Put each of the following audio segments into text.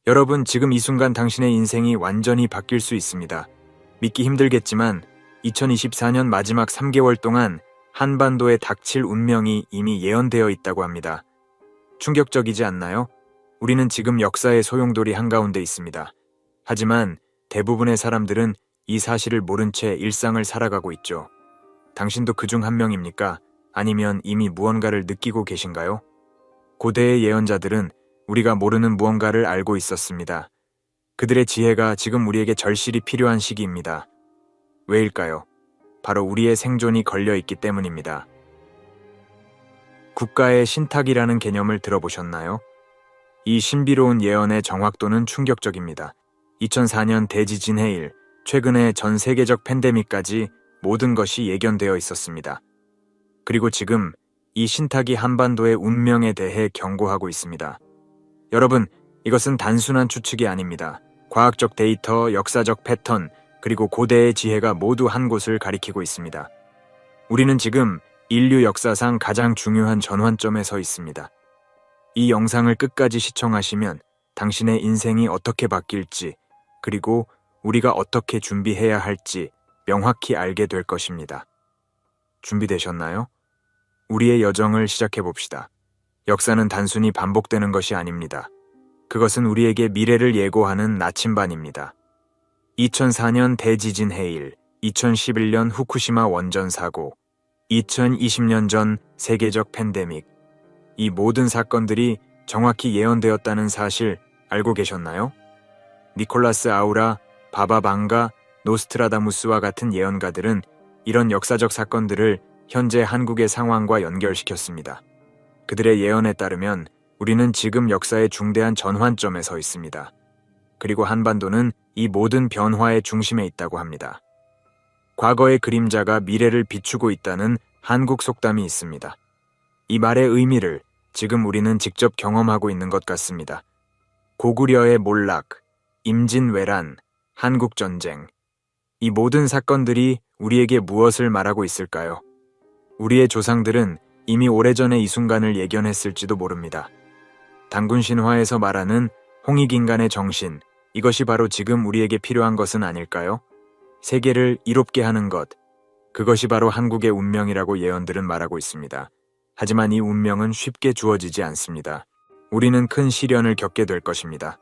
여러분, 지금 이 순간 당신의 인생이 완전히 바뀔 수 있습니다. 믿기 힘들겠지만 2024년 마지막 3개월 동안 한반도에 닥칠 운명이 이미 예언되어 있다고 합니다. 충격적이지 않나요? 우리는 지금 역사의 소용돌이 한가운데 있습니다. 하지만 대부분의 사람들은 이 사실을 모른 채 일상을 살아가고 있죠. 당신도 그중 한 명입니까? 아니면 이미 무언가를 느끼고 계신가요? 고대의 예언자들은 우리가 모르는 무언가를 알고 있었습니다. 그들의 지혜가 지금 우리에게 절실히 필요한 시기입니다. 왜일까요? 바로 우리의 생존이 걸려 있기 때문입니다. 국가의 신탁이라는 개념을 들어보셨나요? 이 신비로운 예언의 정확도는 충격적입니다. 2004년 대지진 해일, 최근의 전 세계적 팬데믹까지 모든 것이 예견되어 있었습니다. 그리고 지금 이 신탁이 한반도의 운명에 대해 경고하고 있습니다. 여러분, 이것은 단순한 추측이 아닙니다. 과학적 데이터, 역사적 패턴, 그리고 고대의 지혜가 모두 한 곳을 가리키고 있습니다. 우리는 지금 인류 역사상 가장 중요한 전환점에 서 있습니다. 이 영상을 끝까지 시청하시면 당신의 인생이 어떻게 바뀔지, 그리고 우리가 어떻게 준비해야 할지 명확히 알게 될 것입니다. 준비되셨나요? 우리의 여정을 시작해 봅시다. 역사는 단순히 반복되는 것이 아닙니다. 그것은 우리에게 미래를 예고하는 나침반입니다. 2004년 대지진 해일, 2011년 후쿠시마 원전 사고, 2020년 전 세계적 팬데믹. 이 모든 사건들이 정확히 예언되었다는 사실 알고 계셨나요? 니콜라스 아우라, 바바 방가, 노스트라다무스와 같은 예언가들은 이런 역사적 사건들을 현재 한국의 상황과 연결시켰습니다. 그들의 예언에 따르면 우리는 지금 역사의 중대한 전환점에 서 있습니다. 그리고 한반도는 이 모든 변화의 중심에 있다고 합니다. 과거의 그림자가 미래를 비추고 있다는 한국 속담이 있습니다. 이 말의 의미를 지금 우리는 직접 경험하고 있는 것 같습니다. 고구려의 몰락, 임진왜란, 한국전쟁. 이 모든 사건들이 우리에게 무엇을 말하고 있을까요? 우리의 조상들은 이미 오래전에 이 순간을 예견했을지도 모릅니다. 단군 신화에서 말하는 홍익인간의 정신, 이것이 바로 지금 우리에게 필요한 것은 아닐까요? 세계를 이롭게 하는 것, 그것이 바로 한국의 운명이라고 예언들은 말하고 있습니다. 하지만 이 운명은 쉽게 주어지지 않습니다. 우리는 큰 시련을 겪게 될 것입니다.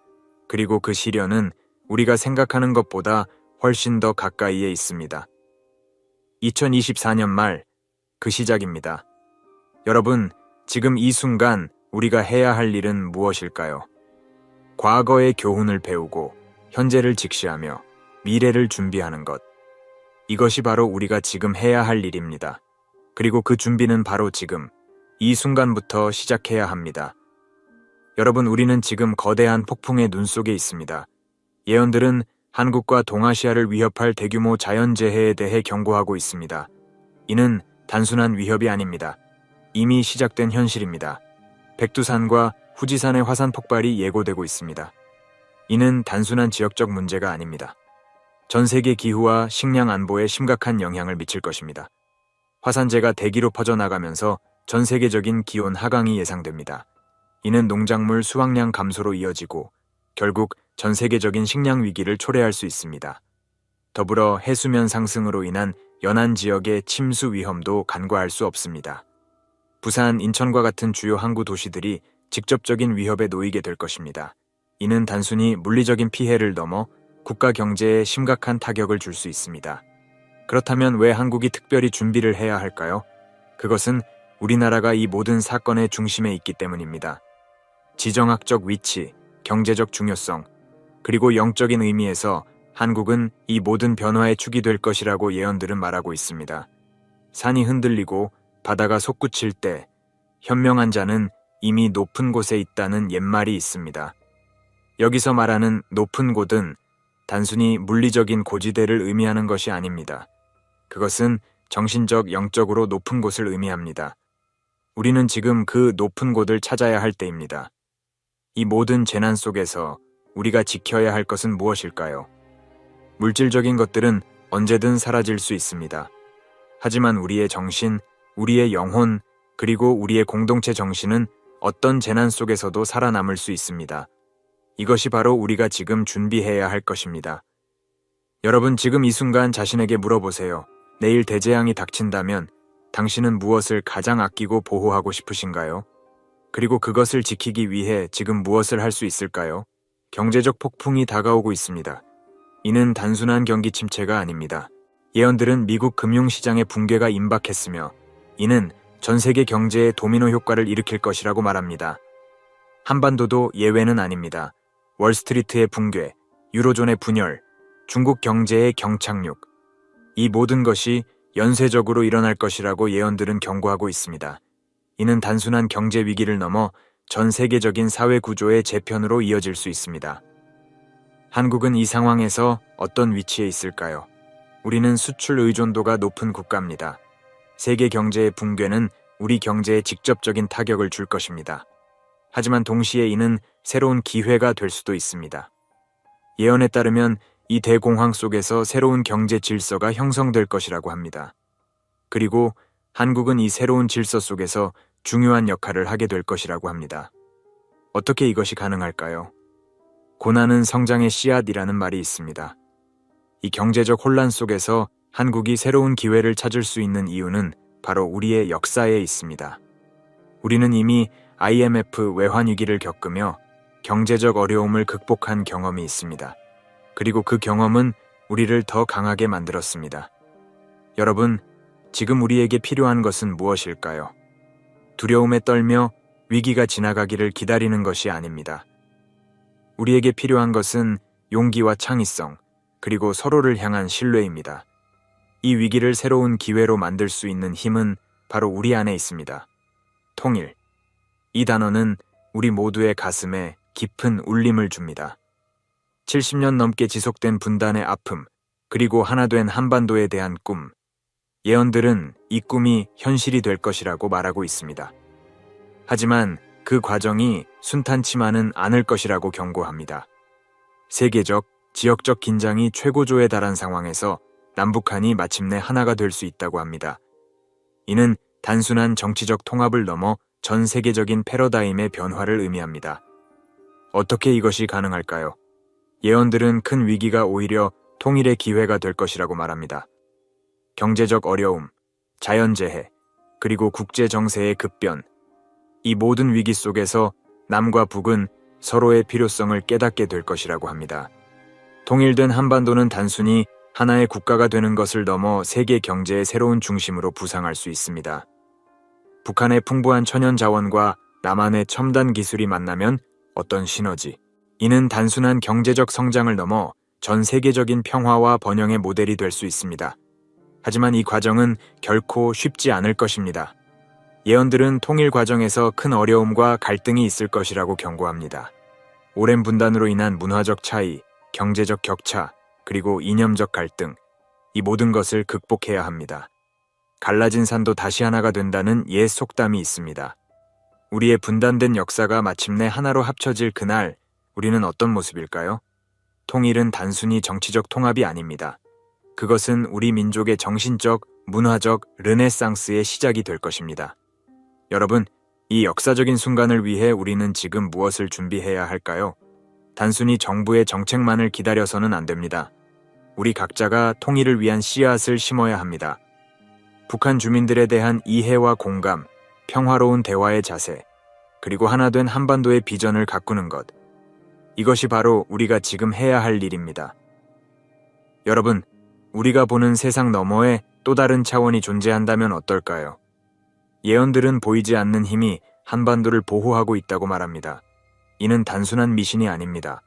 그리고 그 시련은 우리가 생각하는 것보다 훨씬 더 가까이에 있습니다. 2024년 말, 그 시작입니다. 여러분, 지금 이 순간 우리가 해야 할 일은 무엇일까요? 과거의 교훈을 배우고 현재를 직시하며 미래를 준비하는 것. 이것이 바로 우리가 지금 해야 할 일입니다. 그리고 그 준비는 바로 지금, 이 순간부터 시작해야 합니다. 여러분, 우리는 지금 거대한 폭풍의 눈 속에 있습니다. 예언들은 한국과 동아시아를 위협할 대규모 자연재해에 대해 경고하고 있습니다. 이는 단순한 위협이 아닙니다. 이미 시작된 현실입니다. 백두산과 후지산의 화산 폭발이 예고되고 있습니다. 이는 단순한 지역적 문제가 아닙니다. 전 세계 기후와 식량 안보에 심각한 영향을 미칠 것입니다. 화산재가 대기로 퍼져나가면서 전 세계적인 기온 하강이 예상됩니다. 이는 농작물 수확량 감소로 이어지고 결국 전 세계적인 식량 위기를 초래할 수 있습니다. 더불어 해수면 상승으로 인한 연안 지역의 침수 위험도 간과할 수 없습니다. 부산, 인천과 같은 주요 항구 도시들이 직접적인 위협에 놓이게 될 것입니다. 이는 단순히 물리적인 피해를 넘어 국가 경제에 심각한 타격을 줄 수 있습니다. 그렇다면 왜 한국이 특별히 준비를 해야 할까요? 그것은 우리나라가 이 모든 사건의 중심에 있기 때문입니다. 지정학적 위치, 경제적 중요성, 그리고 영적인 의미에서 한국은 이 모든 변화의 축이 될 것이라고 예언들은 말하고 있습니다. 산이 흔들리고 바다가 솟구칠 때 현명한 자는 이미 높은 곳에 있다는 옛말이 있습니다. 여기서 말하는 높은 곳은 단순히 물리적인 고지대를 의미하는 것이 아닙니다. 그것은 정신적, 영적으로 높은 곳을 의미합니다. 우리는 지금 그 높은 곳을 찾아야 할 때입니다. 이 모든 재난 속에서 우리가 지켜야 할 것은 무엇일까요? 물질적인 것들은 언제든 사라질 수 있습니다. 하지만 우리의 정신, 우리의 영혼, 그리고 우리의 공동체 정신은 어떤 재난 속에서도 살아남을 수 있습니다. 이것이 바로 우리가 지금 준비해야 할 것입니다. 여러분, 지금 이 순간 자신에게 물어보세요. 내일 대재앙이 닥친다면 당신은 무엇을 가장 아끼고 보호하고 싶으신가요? 그리고 그것을 지키기 위해 지금 무엇을 할 수 있을까요? 경제적 폭풍이 다가오고 있습니다. 이는 단순한 경기 침체가 아닙니다. 예언들은 미국 금융시장의 붕괴가 임박했으며 이는 전 세계 경제에 도미노 효과를 일으킬 것이라고 말합니다. 한반도도 예외는 아닙니다. 월스트리트의 붕괴, 유로존의 분열, 중국 경제의 경착륙. 이 모든 것이 연쇄적으로 일어날 것이라고 예언들은 경고하고 있습니다. 이는 단순한 경제 위기를 넘어 전 세계적인 사회 구조의 재편으로 이어질 수 있습니다. 한국은 이 상황에서 어떤 위치에 있을까요? 우리는 수출 의존도가 높은 국가입니다. 세계 경제의 붕괴는 우리 경제에 직접적인 타격을 줄 것입니다. 하지만 동시에 이는 새로운 기회가 될 수도 있습니다. 예언에 따르면 이 대공황 속에서 새로운 경제 질서가 형성될 것이라고 합니다. 그리고 한국은 이 새로운 질서 속에서 중요한 역할을 하게 될 것이라고 합니다. 어떻게 이것이 가능할까요? 고난은 성장의 씨앗이라는 말이 있습니다. 이 경제적 혼란 속에서 한국이 새로운 기회를 찾을 수 있는 이유는 바로 우리의 역사에 있습니다. 우리는 이미 IMF 외환위기를 겪으며 경제적 어려움을 극복한 경험이 있습니다. 그리고 그 경험은 우리를 더 강하게 만들었습니다. 여러분, 지금 우리에게 필요한 것은 무엇일까요? 두려움에 떨며 위기가 지나가기를 기다리는 것이 아닙니다. 우리에게 필요한 것은 용기와 창의성, 그리고 서로를 향한 신뢰입니다. 이 위기를 새로운 기회로 만들 수 있는 힘은 바로 우리 안에 있습니다. 통일. 이 단어는 우리 모두의 가슴에 깊은 울림을 줍니다. 70년 넘게 지속된 분단의 아픔, 그리고 하나 된 한반도에 대한 꿈. 예언들은 이 꿈이 현실이 될 것이라고 말하고 있습니다. 하지만 그 과정이 순탄치만은 않을 것이라고 경고합니다. 세계적, 지역적 긴장이 최고조에 달한 상황에서 남북한이 마침내 하나가 될 수 있다고 합니다. 이는 단순한 정치적 통합을 넘어 전 세계적인 패러다임의 변화를 의미합니다. 어떻게 이것이 가능할까요? 예언들은 큰 위기가 오히려 통일의 기회가 될 것이라고 말합니다. 경제적 어려움, 자연재해, 그리고 국제 정세의 급변. 이 모든 위기 속에서 남과 북은 서로의 필요성을 깨닫게 될 것이라고 합니다. 통일된 한반도는 단순히 하나의 국가가 되는 것을 넘어 세계 경제의 새로운 중심으로 부상할 수 있습니다. 북한의 풍부한 천연 자원과 남한의 첨단 기술이 만나면 어떤 시너지? 이는 단순한 경제적 성장을 넘어 전 세계적인 평화와 번영의 모델이 될 수 있습니다. 하지만 이 과정은 결코 쉽지 않을 것입니다. 예언들은 통일 과정에서 큰 어려움과 갈등이 있을 것이라고 경고합니다. 오랜 분단으로 인한 문화적 차이, 경제적 격차, 그리고 이념적 갈등, 이 모든 것을 극복해야 합니다. 갈라진 산도 다시 하나가 된다는 옛 속담이 있습니다. 우리의 분단된 역사가 마침내 하나로 합쳐질 그날, 우리는 어떤 모습일까요? 통일은 단순히 정치적 통합이 아닙니다. 그것은 우리 민족의 정신적, 문화적 르네상스의 시작이 될 것입니다. 여러분, 이 역사적인 순간을 위해 우리는 지금 무엇을 준비해야 할까요? 단순히 정부의 정책만을 기다려서는 안 됩니다. 우리 각자가 통일을 위한 씨앗을 심어야 합니다. 북한 주민들에 대한 이해와 공감, 평화로운 대화의 자세, 그리고 하나 된 한반도의 비전을 가꾸는 것. 이것이 바로 우리가 지금 해야 할 일입니다. 여러분, 우리가 보는 세상 너머에 또 다른 차원이 존재한다면 어떨까요? 예언들은 보이지 않는 힘이 한반도를 보호하고 있다고 말합니다. 이는 단순한 미신이 아닙니다.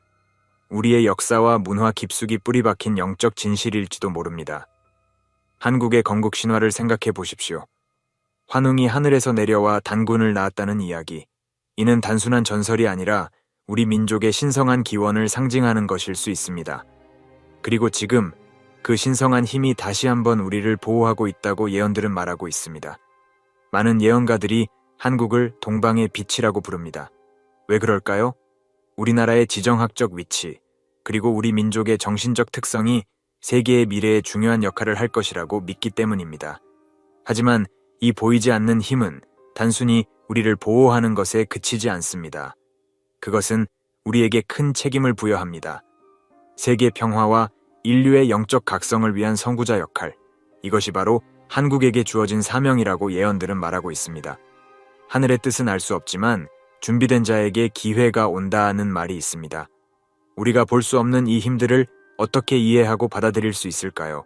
우리의 역사와 문화 깊숙이 뿌리 박힌 영적 진실일지도 모릅니다. 한국의 건국 신화를 생각해 보십시오. 환웅이 하늘에서 내려와 단군을 낳았다는 이야기. 이는 단순한 전설이 아니라 우리 민족의 신성한 기원을 상징하는 것일 수 있습니다. 그리고 지금 그 신성한 힘이 다시 한번 우리를 보호하고 있다고 예언들은 말하고 있습니다. 많은 예언가들이 한국을 동방의 빛이라고 부릅니다. 왜 그럴까요? 우리나라의 지정학적 위치, 그리고 우리 민족의 정신적 특성이 세계의 미래에 중요한 역할을 할 것이라고 믿기 때문입니다. 하지만 이 보이지 않는 힘은 단순히 우리를 보호하는 것에 그치지 않습니다. 그것은 우리에게 큰 책임을 부여합니다. 세계 평화와 인류의 영적 각성을 위한 선구자 역할, 이것이 바로 한국에게 주어진 사명이라고 예언들은 말하고 있습니다. 하늘의 뜻은 알 수 없지만 준비된 자에게 기회가 온다는 말이 있습니다. 우리가 볼 수 없는 이 힘들을 어떻게 이해하고 받아들일 수 있을까요?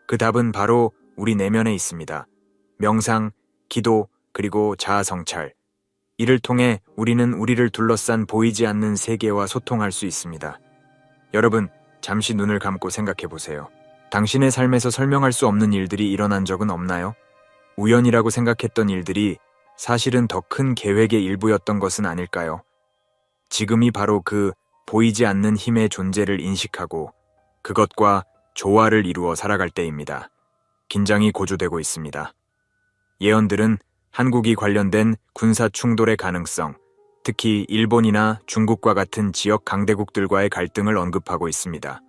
그 답은 바로 우리 내면에 있습니다. 명상, 기도, 그리고 자아 성찰. 이를 통해 우리는 우리를 둘러싼 보이지 않는 세계와 소통할 수 있습니다. 여러분, 잠시 눈을 감고 생각해 보세요. 당신의 삶에서 설명할 수 없는 일들이 일어난 적은 없나요? 우연이라고 생각했던 일들이 사실은 더 큰 계획의 일부였던 것은 아닐까요? 지금이 바로 그 보이지 않는 힘의 존재를 인식하고 그것과 조화를 이루어 살아갈 때입니다. 긴장이 고조되고 있습니다. 예언들은 한국이 관련된 군사 충돌의 가능성, 특히 일본이나 중국과 같은 지역 강대국들과의 갈등을 언급하고 있습니다.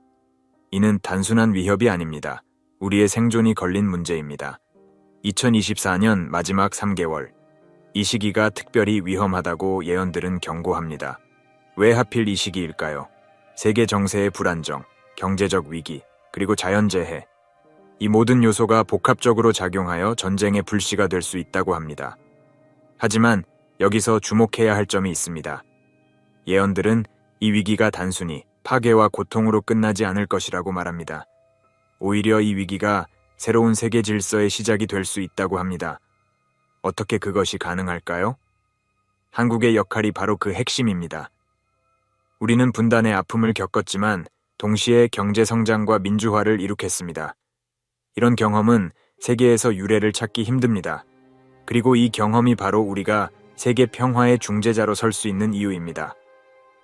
이는 단순한 위협이 아닙니다. 우리의 생존이 걸린 문제입니다. 2024년 마지막 3개월, 이 시기가 특별히 위험하다고 예언들은 경고합니다. 왜 하필 이 시기일까요? 세계 정세의 불안정, 경제적 위기, 그리고 자연재해, 이 모든 요소가 복합적으로 작용하여 전쟁의 불씨가 될 수 있다고 합니다. 하지만 여기서 주목해야 할 점이 있습니다. 예언들은 이 위기가 단순히 파괴와 고통으로 끝나지 않을 것이라고 말합니다. 오히려 이 위기가 새로운 세계 질서의 시작이 될 수 있다고 합니다. 어떻게 그것이 가능할까요? 한국의 역할이 바로 그 핵심입니다. 우리는 분단의 아픔을 겪었지만 동시에 경제 성장과 민주화를 이룩했습니다. 이런 경험은 세계에서 유례를 찾기 힘듭니다. 그리고 이 경험이 바로 우리가 세계 평화의 중재자로 설 수 있는 이유입니다.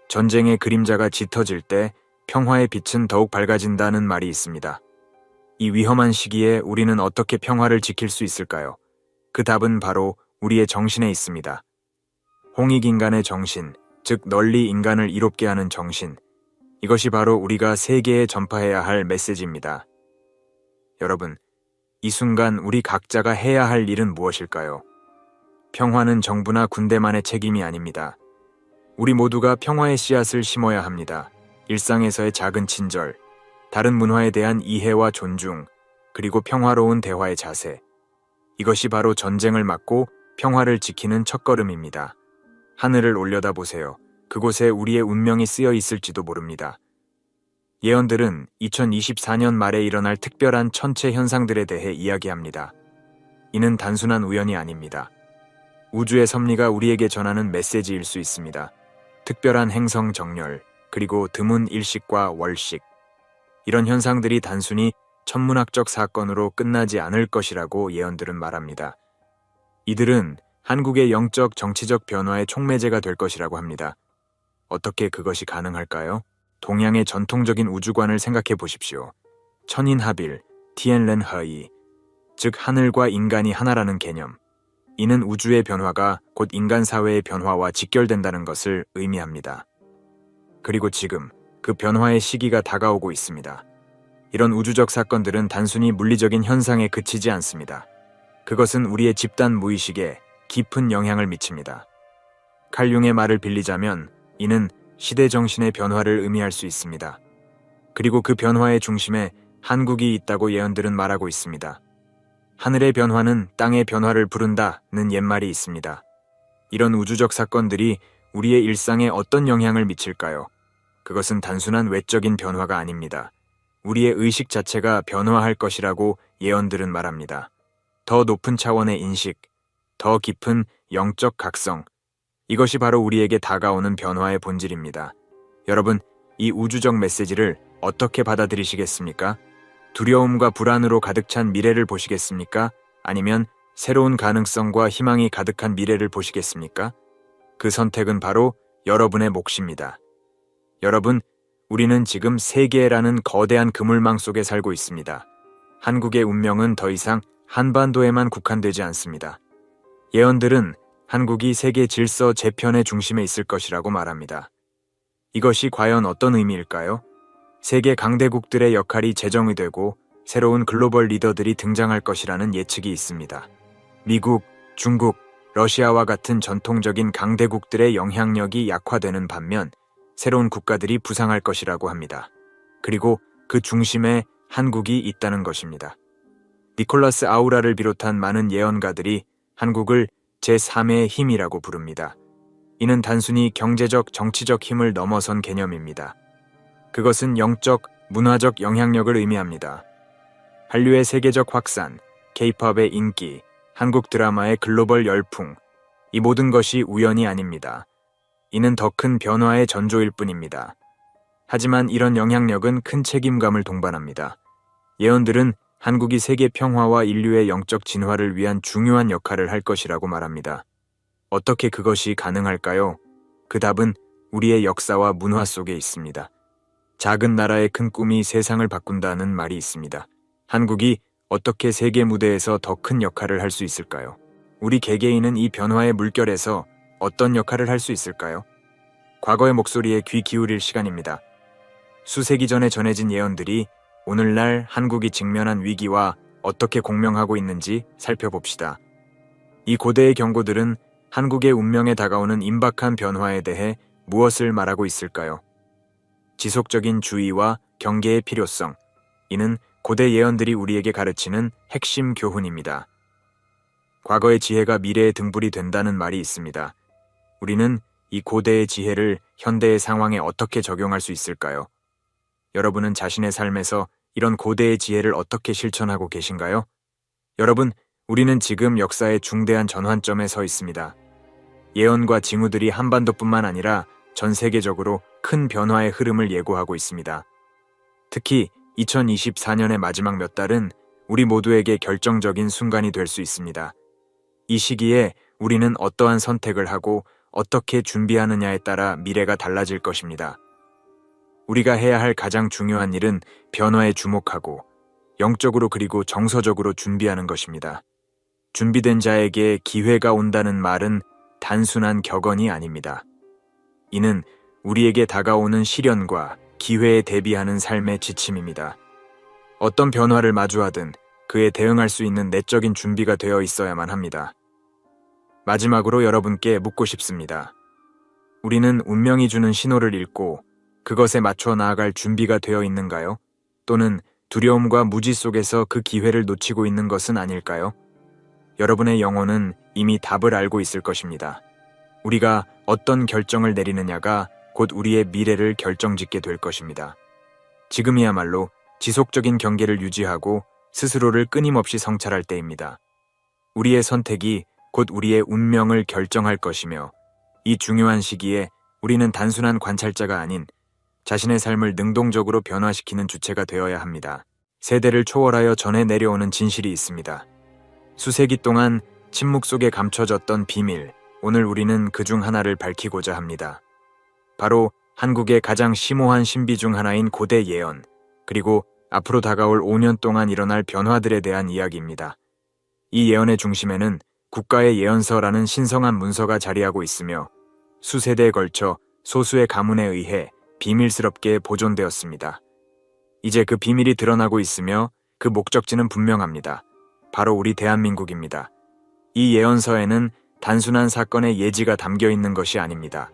전쟁의 그림자가 짙어질 때 평화의 빛은 더욱 밝아진다는 말이 있습니다. 이 위험한 시기에 우리는 어떻게 평화를 지킬 수 있을까요? 그 답은 바로 우리의 정신에 있습니다. 홍익인간의 정신, 즉 널리 인간을 이롭게 하는 정신. 이것이 바로 우리가 세계에 전파해야 할 메시지입니다. 여러분, 이 순간 우리 각자가 해야 할 일은 무엇일까요? 평화는 정부나 군대만의 책임이 아닙니다. 우리 모두가 평화의 씨앗을 심어야 합니다. 일상에서의 작은 친절, 다른 문화에 대한 이해와 존중, 그리고 평화로운 대화의 자세. 이것이 바로 전쟁을 막고 평화를 지키는 첫걸음입니다. 하늘을 올려다보세요. 그곳에 우리의 운명이 쓰여 있을지도 모릅니다. 예언들은 2024년 말에 일어날 특별한 천체 현상들에 대해 이야기합니다. 이는 단순한 우연이 아닙니다. 우주의 섭리가 우리에게 전하는 메시지일 수 있습니다. 특별한 행성 정렬, 그리고 드문 일식과 월식. 이런 현상들이 단순히 천문학적 사건으로 끝나지 않을 것이라고 예언들은 말합니다. 이들은 한국의 영적 정치적 변화의 촉매제가 될 것이라고 합니다. 어떻게 그것이 가능할까요? 동양의 전통적인 우주관을 생각해 보십시오. 천인합일, 티엔렌허이, 즉 하늘과 인간이 하나라는 개념. 이는 우주의 변화가 곧 인간 사회의 변화와 직결된다는 것을 의미합니다. 그리고 지금 그 변화의 시기가 다가오고 있습니다. 이런 우주적 사건들은 단순히 물리적인 현상에 그치지 않습니다. 그것은 우리의 집단 무의식에 깊은 영향을 미칩니다. 칼융의 말을 빌리자면 이는 시대 정신의 변화를 의미할 수 있습니다. 그리고 그 변화의 중심에 한국이 있다고 예언들은 말하고 있습니다. 하늘의 변화는 땅의 변화를 부른다는 옛말이 있습니다. 이런 우주적 사건들이 우리의 일상에 어떤 영향을 미칠까요? 그것은 단순한 외적인 변화가 아닙니다. 우리의 의식 자체가 변화할 것이라고 예언들은 말합니다. 더 높은 차원의 인식, 더 깊은 영적 각성, 이것이 바로 우리에게 다가오는 변화의 본질입니다. 여러분, 이 우주적 메시지를 어떻게 받아들이시겠습니까? 두려움과 불안으로 가득 찬 미래를 보시겠습니까? 아니면 새로운 가능성과 희망이 가득한 미래를 보시겠습니까? 그 선택은 바로 여러분의 몫입니다. 여러분, 우리는 지금 세계라는 거대한 그물망 속에 살고 있습니다. 한국의 운명은 더 이상 한반도에만 국한되지 않습니다. 예언들은 한국이 세계 질서 재편의 중심에 있을 것이라고 말합니다. 이것이 과연 어떤 의미일까요? 세계 강대국들의 역할이 재정이 되고 새로운 글로벌 리더들이 등장할 것이라는 예측이 있습니다. 미국, 중국, 러시아와 같은 전통적인 강대국들의 영향력이 약화되는 반면 새로운 국가들이 부상할 것이라고 합니다. 그리고 그 중심에 한국이 있다는 것입니다. 니콜라스 아우라를 비롯한 많은 예언가들이 한국을 제3의 힘이라고 부릅니다. 이는 단순히 경제적, 정치적 힘을 넘어선 개념입니다. 그것은 영적, 문화적 영향력을 의미합니다. 한류의 세계적 확산, K-팝의 인기, 한국 드라마의 글로벌 열풍, 이 모든 것이 우연이 아닙니다. 이는 더 큰 변화의 전조일 뿐입니다. 하지만 이런 영향력은 큰 책임감을 동반합니다. 예언들은 한국이 세계 평화와 인류의 영적 진화를 위한 중요한 역할을 할 것이라고 말합니다. 어떻게 그것이 가능할까요? 그 답은 우리의 역사와 문화 속에 있습니다. 작은 나라의 큰 꿈이 세상을 바꾼다는 말이 있습니다. 한국이 어떻게 세계 무대에서 더 큰 역할을 할 수 있을까요? 우리 개개인은 이 변화의 물결에서 어떤 역할을 할 수 있을까요? 과거의 목소리에 귀 기울일 시간입니다. 수세기 전에 전해진 예언들이 오늘날 한국이 직면한 위기와 어떻게 공명하고 있는지 살펴봅시다. 이 고대의 경고들은 한국의 운명에 다가오는 임박한 변화에 대해 무엇을 말하고 있을까요? 지속적인 주의와 경계의 필요성. 이는 고대 예언들이 우리에게 가르치는 핵심 교훈입니다. 과거의 지혜가 미래의 등불이 된다는 말이 있습니다. 우리는 이 고대의 지혜를 현대의 상황에 어떻게 적용할 수 있을까요? 여러분은 자신의 삶에서 이런 고대의 지혜를 어떻게 실천하고 계신가요? 여러분, 우리는 지금 역사의 중대한 전환점에 서 있습니다. 예언과 징후들이 한반도뿐만 아니라 전 세계적으로 큰 변화의 흐름을 예고하고 있습니다. 특히 2024년의 마지막 몇 달은 우리 모두에게 결정적인 순간이 될 수 있습니다. 이 시기에 우리는 어떠한 선택을 하고 어떻게 준비하느냐에 따라 미래가 달라질 것입니다. 우리가 해야 할 가장 중요한 일은 변화에 주목하고 영적으로 그리고 정서적으로 준비하는 것입니다. 준비된 자에게 기회가 온다는 말은 단순한 격언이 아닙니다. 이는 우리에게 다가오는 시련과 기회에 대비하는 삶의 지침입니다. 어떤 변화를 마주하든 그에 대응할 수 있는 내적인 준비가 되어 있어야만 합니다. 마지막으로 여러분께 묻고 싶습니다. 우리는 운명이 주는 신호를 읽고 그것에 맞춰 나아갈 준비가 되어 있는가요? 또는 두려움과 무지 속에서 그 기회를 놓치고 있는 것은 아닐까요? 여러분의 영혼은 이미 답을 알고 있을 것입니다. 우리가 어떤 결정을 내리느냐가 곧 우리의 미래를 결정짓게 될 것입니다. 지금이야말로 지속적인 경계를 유지하고 스스로를 끊임없이 성찰할 때입니다. 우리의 선택이 곧 우리의 운명을 결정할 것이며 이 중요한 시기에 우리는 단순한 관찰자가 아닌 자신의 삶을 능동적으로 변화시키는 주체가 되어야 합니다. 세대를 초월하여 전해 내려오는 진실이 있습니다. 수세기 동안 침묵 속에 감춰졌던 비밀, 오늘 우리는 그중 하나를 밝히고자 합니다. 바로 한국의 가장 심오한 신비 중 하나인 고대 예언, 그리고 앞으로 다가올 5년 동안 일어날 변화들에 대한 이야기입니다. 이 예언의 중심에는 국가의 예언서라는 신성한 문서가 자리하고 있으며 수세대에 걸쳐 소수의 가문에 의해 비밀스럽게 보존되었습니다. 이제 그 비밀이 드러나고 있으며 그 목적지는 분명합니다. 바로 우리 대한민국입니다. 이 예언서에는 단순한 사건의 예지가 담겨 있는 것이 아닙니다.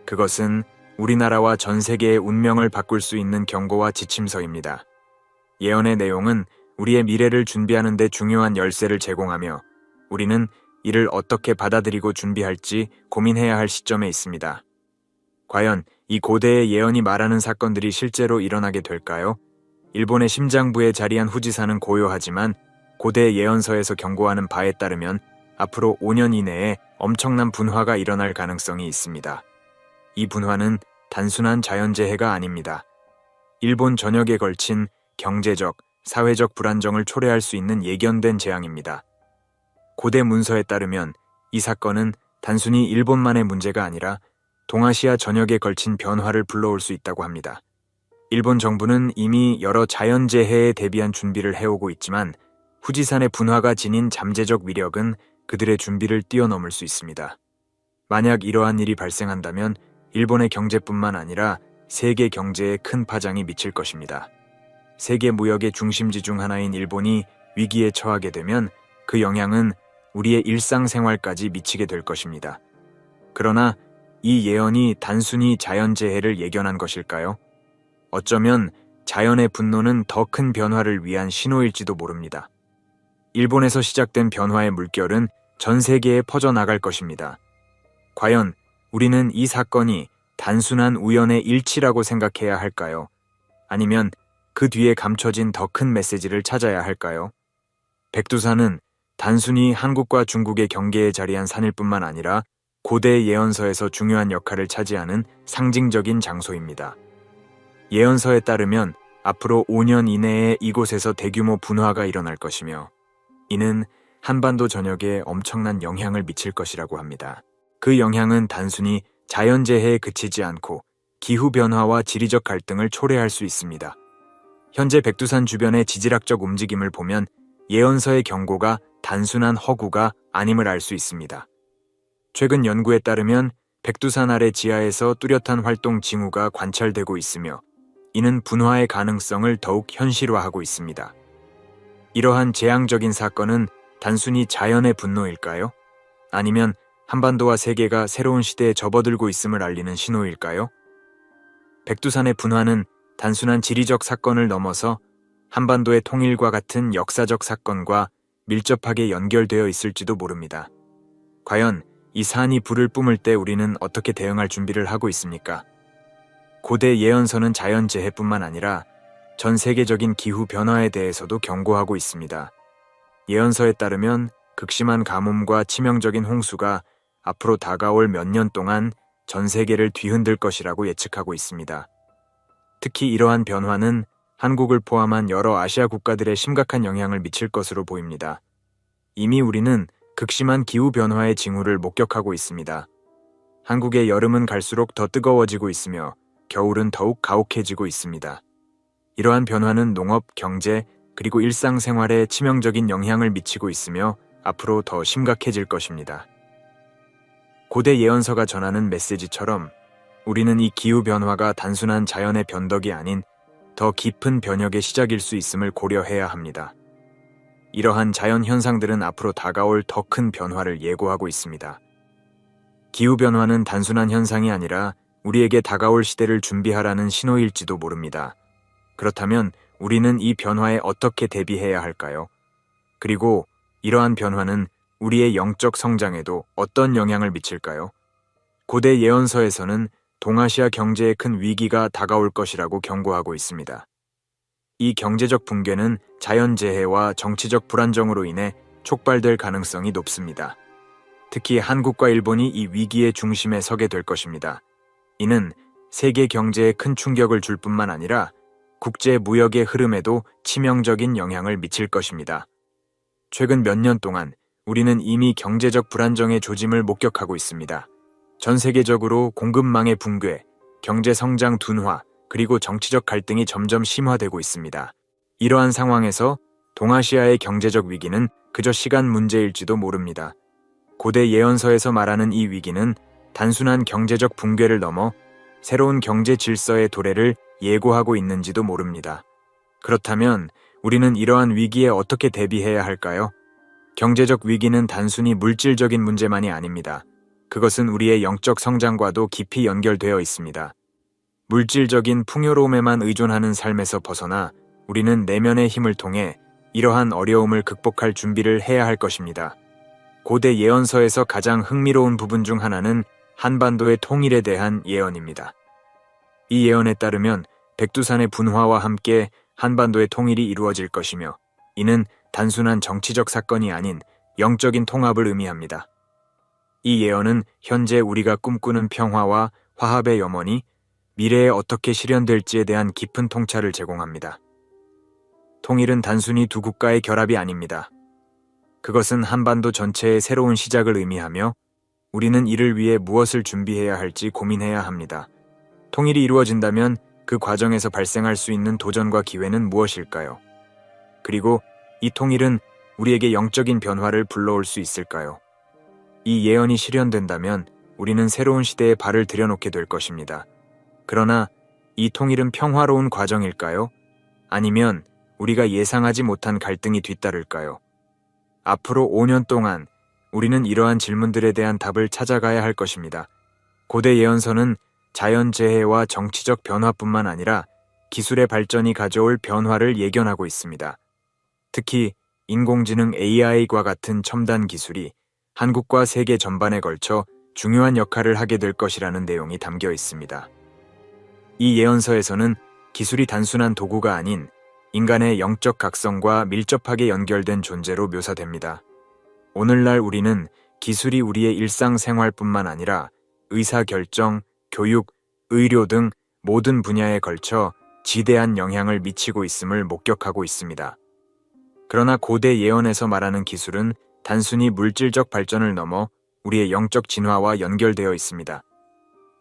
그것은 우리나라와 전 세계의 운명을 바꿀 수 있는 경고와 지침서입니다. 예언의 내용은 우리의 미래를 준비하는 데 중요한 열쇠를 제공하며 우리는 이를 어떻게 받아들이고 준비할지 고민해야 할 시점에 있습니다. 과연 이 고대의 예언이 말하는 사건들이 실제로 일어나게 될까요? 일본의 심장부에 자리한 후지산은 고요하지만 고대 예언서에서 경고하는 바에 따르면 앞으로 5년 이내에 엄청난 분화가 일어날 가능성이 있습니다. 이 분화는 단순한 자연재해가 아닙니다. 일본 전역에 걸친 경제적, 사회적 불안정을 초래할 수 있는 예견된 재앙입니다. 고대 문서에 따르면 이 사건은 단순히 일본만의 문제가 아니라 동아시아 전역에 걸친 변화를 불러올 수 있다고 합니다. 일본 정부는 이미 여러 자연재해에 대비한 준비를 해오고 있지만 후지산의 분화가 지닌 잠재적 위력은 그들의 준비를 뛰어넘을 수 있습니다. 만약 이러한 일이 발생한다면 일본의 경제뿐만 아니라 세계 경제에 큰 파장이 미칠 것입니다. 세계 무역의 중심지 중 하나인 일본이 위기에 처하게 되면 그 영향은 우리의 일상생활까지 미치게 될 것입니다. 그러나 이 예언이 단순히 자연재해를 예견한 것일까요? 어쩌면 자연의 분노는 더 큰 변화를 위한 신호일지도 모릅니다. 일본에서 시작된 변화의 물결은 전 세계에 퍼져나갈 것입니다. 과연 우리는 이 사건이 단순한 우연의 일치라고 생각해야 할까요? 아니면 그 뒤에 감춰진 더 큰 메시지를 찾아야 할까요? 백두산은 단순히 한국과 중국의 경계에 자리한 산일 뿐만 아니라 고대 예언서에서 중요한 역할을 차지하는 상징적인 장소입니다. 예언서에 따르면 앞으로 5년 이내에 이곳에서 대규모 분화가 일어날 것이며 이는 한반도 전역에 엄청난 영향을 미칠 것이라고 합니다. 그 영향은 단순히 자연재해에 그치지 않고 기후변화와 지리적 갈등을 초래할 수 있습니다. 현재 백두산 주변의 지질학적 움직임을 보면 예언서의 경고가 단순한 허구가 아님을 알 수 있습니다. 최근 연구에 따르면 백두산 아래 지하에서 뚜렷한 활동 징후가 관찰되고 있으며 이는 분화의 가능성을 더욱 현실화하고 있습니다. 이러한 재앙적인 사건은 단순히 자연의 분노일까요? 아니면 한반도와 세계가 새로운 시대에 접어들고 있음을 알리는 신호일까요? 백두산의 분화는 단순한 지리적 사건을 넘어서 한반도의 통일과 같은 역사적 사건과 밀접하게 연결되어 있을지도 모릅니다. 과연 이 산이 불을 뿜을 때 우리는 어떻게 대응할 준비를 하고 있습니까? 고대 예언서는 자연재해뿐만 아니라 전 세계적인 기후 변화에 대해서도 경고하고 있습니다. 예언서에 따르면 극심한 가뭄과 치명적인 홍수가 앞으로 다가올 몇 년 동안 전 세계를 뒤흔들 것이라고 예측하고 있습니다. 특히 이러한 변화는 한국을 포함한 여러 아시아 국가들에 심각한 영향을 미칠 것으로 보입니다. 이미 우리는 극심한 기후변화의 징후를 목격하고 있습니다. 한국의 여름은 갈수록 더 뜨거워지고 있으며 겨울은 더욱 가혹해지고 있습니다. 이러한 변화는 농업, 경제, 그리고 일상생활에 치명적인 영향을 미치고 있으며 앞으로 더 심각해질 것입니다. 고대 예언서가 전하는 메시지처럼 우리는 이 기후변화가 단순한 자연의 변덕이 아닌 더 깊은 변혁의 시작일 수 있음을 고려해야 합니다. 이러한 자연 현상들은 앞으로 다가올 더 큰 변화를 예고하고 있습니다. 기후변화는 단순한 현상이 아니라 우리에게 다가올 시대를 준비하라는 신호일지도 모릅니다. 그렇다면 우리는 이 변화에 어떻게 대비해야 할까요? 그리고 이러한 변화는 우리의 영적 성장에도 어떤 영향을 미칠까요? 고대 예언서에서는 동아시아 경제에 큰 위기가 다가올 것이라고 경고하고 있습니다. 이 경제적 붕괴는 자연재해와 정치적 불안정으로 인해 촉발될 가능성이 높습니다. 특히 한국과 일본이 이 위기의 중심에 서게 될 것입니다. 이는 세계 경제에 큰 충격을 줄 뿐만 아니라 국제 무역의 흐름에도 치명적인 영향을 미칠 것입니다. 최근 몇 년 동안 우리는 이미 경제적 불안정의 조짐을 목격하고 있습니다. 전 세계적으로 공급망의 붕괴, 경제 성장 둔화, 그리고 정치적 갈등이 점점 심화되고 있습니다. 이러한 상황에서 동아시아의 경제적 위기는 그저 시간 문제일지도 모릅니다. 고대 예언서에서 말하는 이 위기는 단순한 경제적 붕괴를 넘어 새로운 경제 질서의 도래를 예고하고 있는지도 모릅니다. 그렇다면 우리는 이러한 위기에 어떻게 대비해야 할까요? 경제적 위기는 단순히 물질적인 문제만이 아닙니다. 그것은 우리의 영적 성장과도 깊이 연결되어 있습니다. 물질적인 풍요로움에만 의존하는 삶에서 벗어나 우리는 내면의 힘을 통해 이러한 어려움을 극복할 준비를 해야 할 것입니다. 고대 예언서에서 가장 흥미로운 부분 중 하나는 한반도의 통일에 대한 예언입니다. 이 예언에 따르면 백두산의 분화와 함께 한반도의 통일이 이루어질 것이며 이는 단순한 정치적 사건이 아닌 영적인 통합을 의미합니다. 이 예언은 현재 우리가 꿈꾸는 평화와 화합의 염원이 미래에 어떻게 실현될지에 대한 깊은 통찰을 제공합니다. 통일은 단순히 두 국가의 결합이 아닙니다. 그것은 한반도 전체의 새로운 시작을 의미하며 우리는 이를 위해 무엇을 준비해야 할지 고민해야 합니다. 통일이 이루어진다면 그 과정에서 발생할 수 있는 도전과 기회는 무엇일까요? 그리고 이 통일은 우리에게 영적인 변화를 불러올 수 있을까요? 이 예언이 실현된다면 우리는 새로운 시대에 발을 들여놓게 될 것입니다. 그러나 이 통일은 평화로운 과정일까요? 아니면 우리가 예상하지 못한 갈등이 뒤따를까요? 앞으로 5년 동안 우리는 이러한 질문들에 대한 답을 찾아가야 할 것입니다. 고대 예언서는 자연재해와 정치적 변화뿐만 아니라 기술의 발전이 가져올 변화를 예견하고 있습니다. 특히 인공지능 AI과 같은 첨단 기술이 한국과 세계 전반에 걸쳐 중요한 역할을 하게 될 것이라는 내용이 담겨 있습니다. 이 예언서에서는 기술이 단순한 도구가 아닌 인간의 영적 각성과 밀접하게 연결된 존재로 묘사됩니다. 오늘날 우리는 기술이 우리의 일상생활뿐만 아니라 의사결정, 교육, 의료 등 모든 분야에 걸쳐 지대한 영향을 미치고 있음을 목격하고 있습니다. 그러나 고대 예언에서 말하는 기술은 단순히 물질적 발전을 넘어 우리의 영적 진화와 연결되어 있습니다.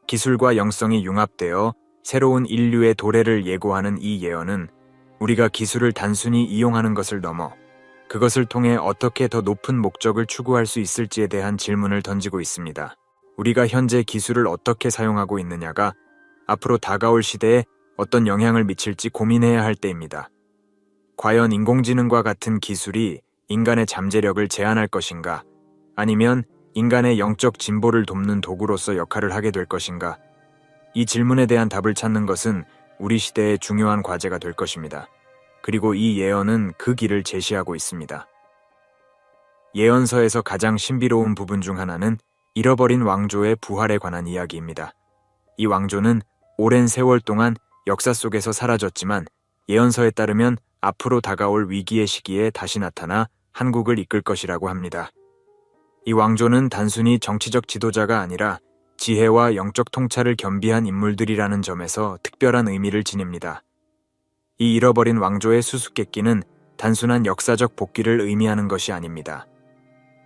기술과 영성이 융합되어 새로운 인류의 도래를 예고하는 이 예언은 우리가 기술을 단순히 이용하는 것을 넘어 그것을 통해 어떻게 더 높은 목적을 추구할 수 있을지에 대한 질문을 던지고 있습니다. 우리가 현재 기술을 어떻게 사용하고 있느냐가 앞으로 다가올 시대에 어떤 영향을 미칠지 고민해야 할 때입니다. 과연 인공지능과 같은 기술이 인간의 잠재력을 제한할 것인가? 아니면 인간의 영적 진보를 돕는 도구로서 역할을 하게 될 것인가? 이 질문에 대한 답을 찾는 것은 우리 시대의 중요한 과제가 될 것입니다. 그리고 이 예언은 그 길을 제시하고 있습니다. 예언서에서 가장 신비로운 부분 중 하나는 잃어버린 왕조의 부활에 관한 이야기입니다. 이 왕조는 오랜 세월 동안 역사 속에서 사라졌지만 예언서에 따르면 앞으로 다가올 위기의 시기에 다시 나타나 한국을 이끌 것이라고 합니다. 이 왕조는 단순히 정치적 지도자가 아니라 지혜와 영적 통찰을 겸비한 인물들이라는 점에서 특별한 의미를 지닙니다. 이 잃어버린 왕조의 수수께끼는 단순한 역사적 복귀를 의미하는 것이 아닙니다.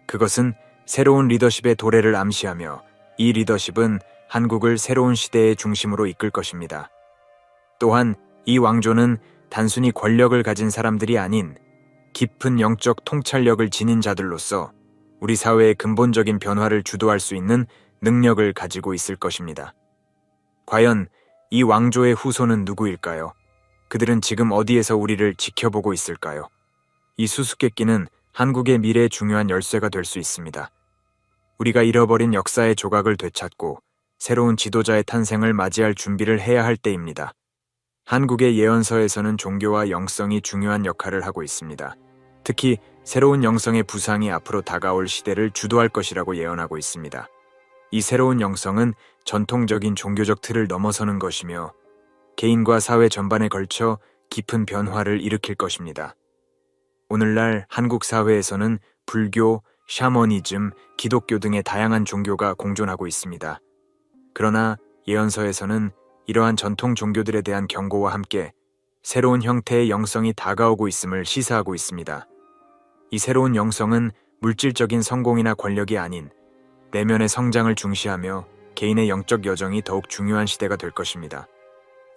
그것은 새로운 리더십의 도래를 암시하며 이 리더십은 한국을 새로운 시대의 중심으로 이끌 것입니다. 또한 이 왕조는 단순히 권력을 가진 사람들이 아닌 깊은 영적 통찰력을 지닌 자들로서 우리 사회의 근본적인 변화를 주도할 수 있는 능력을 가지고 있을 것입니다. 과연 이 왕조의 후손은 누구일까요? 그들은 지금 어디에서 우리를 지켜보고 있을까요? 이 수수께끼는 한국의 미래의 중요한 열쇠가 될 수 있습니다. 우리가 잃어버린 역사의 조각을 되찾고 새로운 지도자의 탄생을 맞이할 준비를 해야 할 때입니다. 한국의 예언서에서는 종교와 영성이 중요한 역할을 하고 있습니다. 특히 새로운 영성의 부상이 앞으로 다가올 시대를 주도할 것이라고 예언하고 있습니다. 이 새로운 영성은 전통적인 종교적 틀을 넘어서는 것이며 개인과 사회 전반에 걸쳐 깊은 변화를 일으킬 것입니다. 오늘날 한국 사회에서는 불교, 샤머니즘, 기독교 등의 다양한 종교가 공존하고 있습니다. 그러나 예언서에서는 이러한 전통 종교들에 대한 경고와 함께 새로운 형태의 영성이 다가오고 있음을 시사하고 있습니다. 이 새로운 영성은 물질적인 성공이나 권력이 아닌 내면의 성장을 중시하며 개인의 영적 여정이 더욱 중요한 시대가 될 것입니다.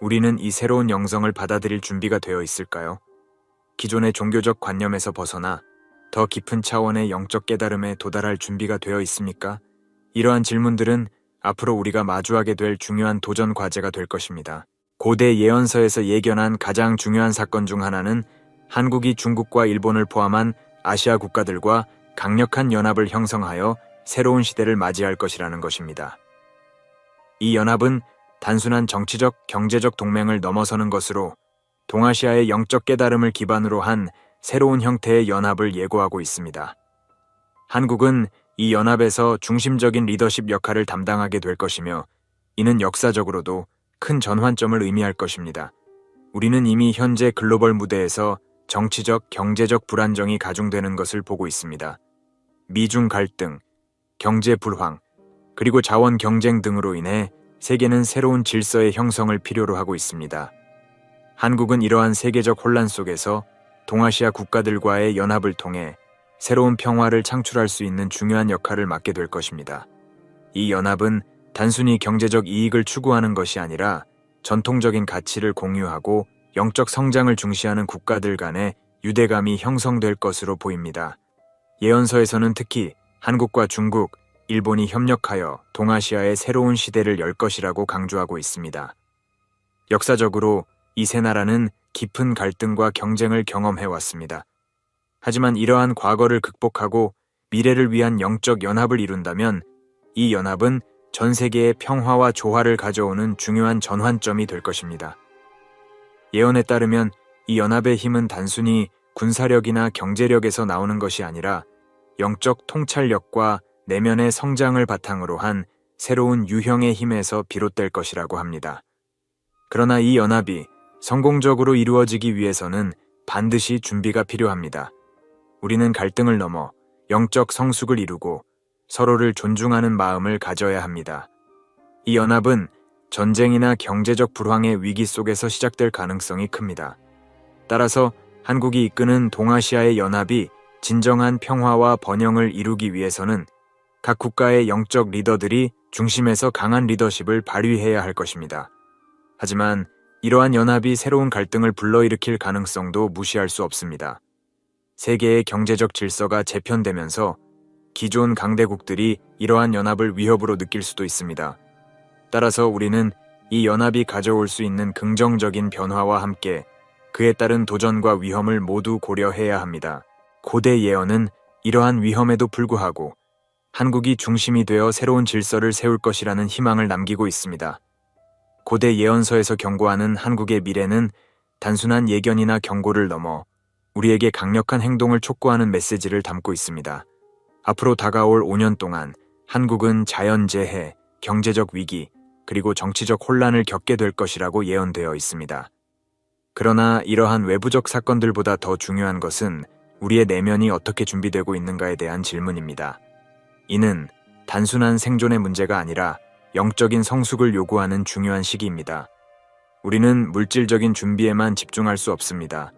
우리는 이 새로운 영성을 받아들일 준비가 되어 있을까요? 기존의 종교적 관념에서 벗어나 더 깊은 차원의 영적 깨달음에 도달할 준비가 되어 있습니까? 이러한 질문들은 앞으로 우리가 마주하게 될 중요한 도전 과제가 될 것입니다. 고대 예언서에서 예견한 가장 중요한 사건 중 하나는 한국이 중국과 일본을 포함한 아시아 국가들과 강력한 연합을 형성하여 새로운 시대를 맞이할 것이라는 것입니다. 이 연합은 단순한 정치적, 경제적 동맹을 넘어서는 것으로 동아시아의 영적 깨달음을 기반으로 한 새로운 형태의 연합을 예고하고 있습니다. 한국은 이 연합에서 중심적인 리더십 역할을 담당하게 될 것이며 이는 역사적으로도 큰 전환점을 의미할 것입니다. 우리는 이미 현재 글로벌 무대에서 정치적, 경제적 불안정이 가중되는 것을 보고 있습니다. 미중 갈등, 경제 불황, 그리고 자원 경쟁 등으로 인해 세계는 새로운 질서의 형성을 필요로 하고 있습니다. 한국은 이러한 세계적 혼란 속에서 동아시아 국가들과의 연합을 통해 새로운 평화를 창출할 수 있는 중요한 역할을 맡게 될 것입니다. 이 연합은 단순히 경제적 이익을 추구하는 것이 아니라 전통적인 가치를 공유하고 영적 성장을 중시하는 국가들 간의 유대감이 형성될 것으로 보입니다. 예언서에서는 특히 한국과 중국, 일본이 협력하여 동아시아의 새로운 시대를 열 것이라고 강조하고 있습니다. 역사적으로 이 세 나라는 깊은 갈등과 경쟁을 경험해왔습니다. 하지만 이러한 과거를 극복하고 미래를 위한 영적 연합을 이룬다면 이 연합은 전 세계의 평화와 조화를 가져오는 중요한 전환점이 될 것입니다. 예언에 따르면 이 연합의 힘은 단순히 군사력이나 경제력에서 나오는 것이 아니라 영적 통찰력과 내면의 성장을 바탕으로 한 새로운 유형의 힘에서 비롯될 것이라고 합니다. 그러나 이 연합이 성공적으로 이루어지기 위해서는 반드시 준비가 필요합니다. 우리는 갈등을 넘어 영적 성숙을 이루고 서로를 존중하는 마음을 가져야 합니다. 이 연합은 전쟁이나 경제적 불황의 위기 속에서 시작될 가능성이 큽니다. 따라서 한국이 이끄는 동아시아의 연합이 진정한 평화와 번영을 이루기 위해서는 각 국가의 영적 리더들이 중심에서 강한 리더십을 발휘해야 할 것입니다. 하지만 이러한 연합이 새로운 갈등을 불러일으킬 가능성도 무시할 수 없습니다. 세계의 경제적 질서가 재편되면서 기존 강대국들이 이러한 연합을 위협으로 느낄 수도 있습니다. 따라서 우리는 이 연합이 가져올 수 있는 긍정적인 변화와 함께 그에 따른 도전과 위험을 모두 고려해야 합니다. 고대 예언은 이러한 위험에도 불구하고 한국이 중심이 되어 새로운 질서를 세울 것이라는 희망을 남기고 있습니다. 고대 예언서에서 경고하는 한국의 미래는 단순한 예견이나 경고를 넘어 우리에게 강력한 행동을 촉구하는 메시지를 담고 있습니다. 앞으로 다가올 5년 동안 한국은 자연재해, 경제적 위기, 그리고 정치적 혼란을 겪게 될 것이라고 예언되어 있습니다. 그러나 이러한 외부적 사건들보다 더 중요한 것은 우리의 내면이 어떻게 준비되고 있는가에 대한 질문입니다. 이는 단순한 생존의 문제가 아니라 영적인 성숙을 요구하는 중요한 시기입니다. 우리는 물질적인 준비에만 집중할 수 없습니다.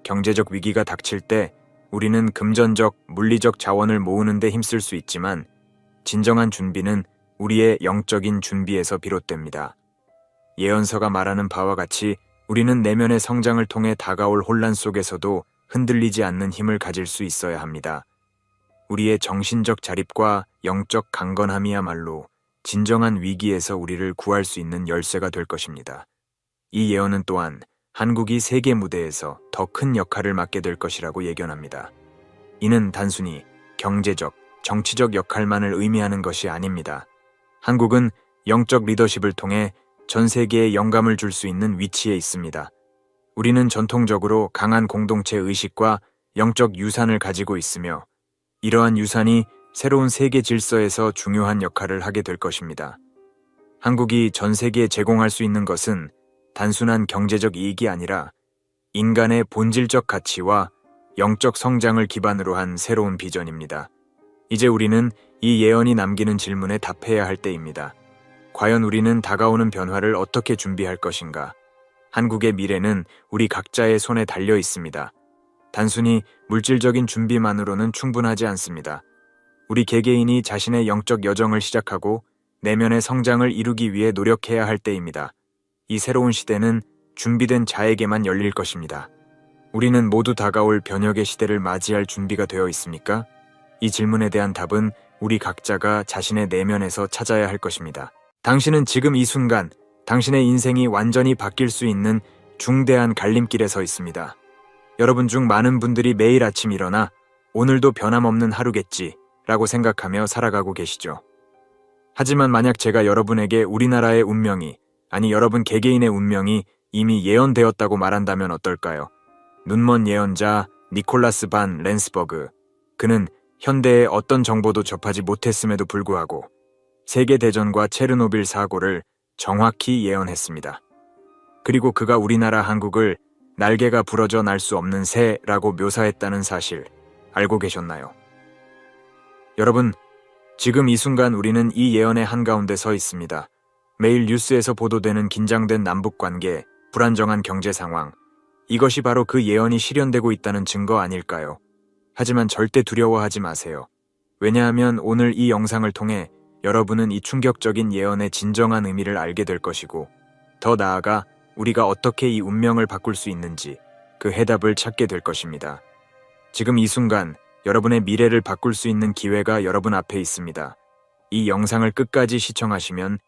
경제적 위기가 닥칠 때 우리는 금전적, 물리적 자원을 모으는 데 힘쓸 수 있지만 진정한 준비는 우리의 영적인 준비에서 비롯됩니다. 예언서가 말하는 바와 같이 우리는 내면의 성장을 통해 다가올 혼란 속에서도 흔들리지 않는 힘을 가질 수 있어야 합니다. 우리의 정신적 자립과 영적 강건함이야말로 진정한 위기에서 우리를 구할 수 있는 열쇠가 될 것입니다. 이 예언은 또한 한국이 세계 무대에서 더 큰 역할을 맡게 될 것이라고 예견합니다. 이는 단순히 경제적, 정치적 역할만을 의미하는 것이 아닙니다. 한국은 영적 리더십을 통해 전 세계에 영감을 줄 수 있는 위치에 있습니다. 우리는 전통적으로 강한 공동체 의식과 영적 유산을 가지고 있으며 이러한 유산이 새로운 세계 질서에서 중요한 역할을 하게 될 것입니다. 한국이 전 세계에 제공할 수 있는 것은 단순한 경제적 이익이 아니라 인간의 본질적 가치와 영적 성장을 기반으로 한 새로운 비전입니다. 이제 우리는 이 예언이 남기는 질문에 답해야 할 때입니다. 과연 우리는 다가오는 변화를 어떻게 준비할 것인가? 한국의 미래는 우리 각자의 손에 달려 있습니다. 단순히 물질적인 준비만으로는 충분하지 않습니다. 우리 개개인이 자신의 영적 여정을 시작하고 내면의 성장을 이루기 위해 노력해야 할 때입니다. 이 새로운 시대는 준비된 자에게만 열릴 것입니다. 우리는 모두 다가올 변혁의 시대를 맞이할 준비가 되어 있습니까? 이 질문에 대한 답은 우리 각자가 자신의 내면에서 찾아야 할 것입니다. 당신은 지금 이 순간 당신의 인생이 완전히 바뀔 수 있는 중대한 갈림길에 서 있습니다. 여러분 중 많은 분들이 매일 아침 일어나 오늘도 변함없는 하루겠지 라고 생각하며 살아가고 계시죠. 하지만 만약 제가 여러분에게 우리나라의 운명이, 아니 여러분 개개인의 운명이 이미 예언되었다고 말한다면 어떨까요? 눈먼 예언자 니콜라스 반 렌스버그. 그는 현대의 어떤 정보도 접하지 못했음에도 불구하고 세계대전과 체르노빌 사고를 정확히 예언했습니다. 그리고 그가 우리나라 한국을 날개가 부러져 날 수 없는 새라고 묘사했다는 사실 알고 계셨나요? 여러분, 지금 이 순간 우리는 이 예언의 한가운데 서 있습니다. 매일 뉴스에서 보도되는 긴장된 남북관계, 불안정한 경제 상황, 이것이 바로 그 예언이 실현되고 있다는 증거 아닐까요? 하지만 절대 두려워하지 마세요. 왜냐하면 오늘 이 영상을 통해 여러분은 이 충격적인 예언의 진정한 의미를 알게 될 것이고, 더 나아가 우리가 어떻게 이 운명을 바꿀 수 있는지 그 해답을 찾게 될 것입니다. 지금 이 순간 여러분의 미래를 바꿀 수 있는 기회가 여러분 앞에 있습니다. 이 영상을 끝까지 시청하시면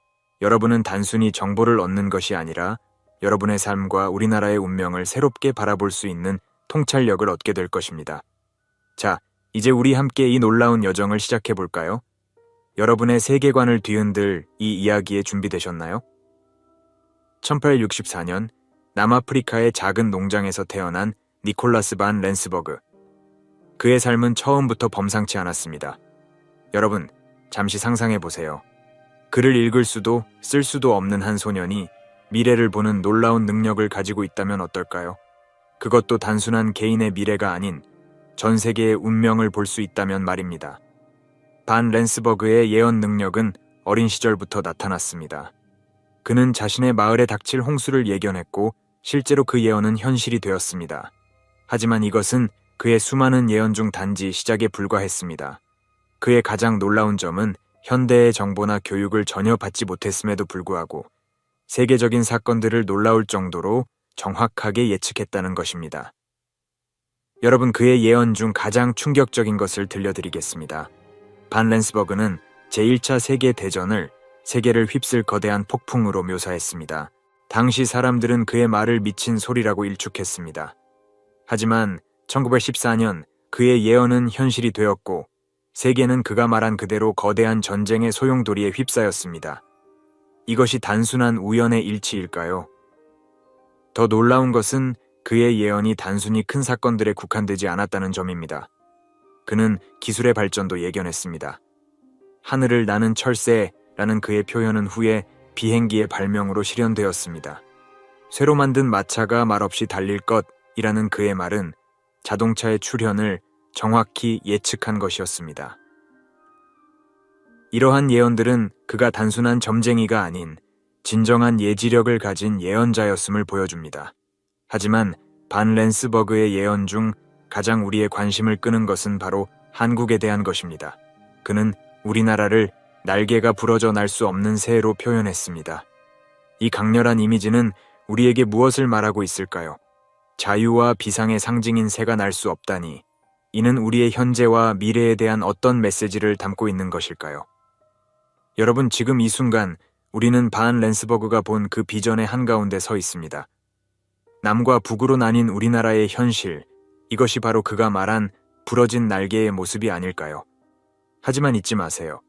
여러분은 단순히 정보를 얻는 것이 아니라 여러분의 삶과 우리나라의 운명을 새롭게 바라볼 수 있는 통찰력을 얻게 될 것입니다. 자, 이제 우리 함께 이 놀라운 여정을 시작해 볼까요? 여러분의 세계관을 뒤흔들 이 이야기에 준비되셨나요? 1864년 남아프리카의 작은 농장에서 태어난 니콜라스 반 렌스버그. 그의 삶은 처음부터 범상치 않았습니다. 여러분, 잠시 상상해 보세요. 글을 읽을 수도 쓸 수도 없는 한 소년이 미래를 보는 놀라운 능력을 가지고 있다면 어떨까요? 그것도 단순한 개인의 미래가 아닌 전 세계의 운명을 볼 수 있다면 말입니다. 반 렌스버그의 예언 능력은 어린 시절부터 나타났습니다. 그는 자신의 마을에 닥칠 홍수를 예견했고 실제로 그 예언은 현실이 되었습니다. 하지만 이것은 그의 수많은 예언 중 단지 시작에 불과했습니다. 그의 가장 놀라운 점은 현대의 정보나 교육을 전혀 받지 못했음에도 불구하고 세계적인 사건들을 놀라울 정도로 정확하게 예측했다는 것입니다. 여러분, 그의 예언 중 가장 충격적인 것을 들려드리겠습니다. 반 렌스버그는 제1차 세계대전을 세계를 휩쓸 거대한 폭풍으로 묘사했습니다. 당시 사람들은 그의 말을 미친 소리라고 일축했습니다. 하지만 1914년 그의 예언은 현실이 되었고 세계는 그가 말한 그대로 거대한 전쟁의 소용돌이에 휩싸였습니다. 이것이 단순한 우연의 일치일까요? 더 놀라운 것은 그의 예언이 단순히 큰 사건들에 국한되지 않았다는 점입니다. 그는 기술의 발전도 예견했습니다. 하늘을 나는 철새라는 그의 표현은 후에 비행기의 발명으로 실현되었습니다. 쇠로 만든 마차가 말없이 달릴 것이라는 그의 말은 자동차의 출현을 정확히 예측한 것이었습니다. 이러한 예언들은 그가 단순한 점쟁이가 아닌 진정한 예지력을 가진 예언자였음을 보여줍니다. 하지만 반 렌스버그의 예언 중 가장 우리의 관심을 끄는 것은 바로 한국에 대한 것입니다. 그는 우리나라를 날개가 부러져 날 수 없는 새로 표현했습니다. 이 강렬한 이미지는 우리에게 무엇을 말하고 있을까요? 자유와 비상의 상징인 새가 날 수 없다니, 이는 우리의 현재와 미래에 대한 어떤 메시지를 담고 있는 것일까요? 여러분, 지금 이 순간 우리는 반 렌스버그가 본 그 비전의 한가운데 서 있습니다. 남과 북으로 나뉜 우리나라의 현실, 이것이 바로 그가 말한 부러진 날개의 모습이 아닐까요? 하지만 잊지 마세요.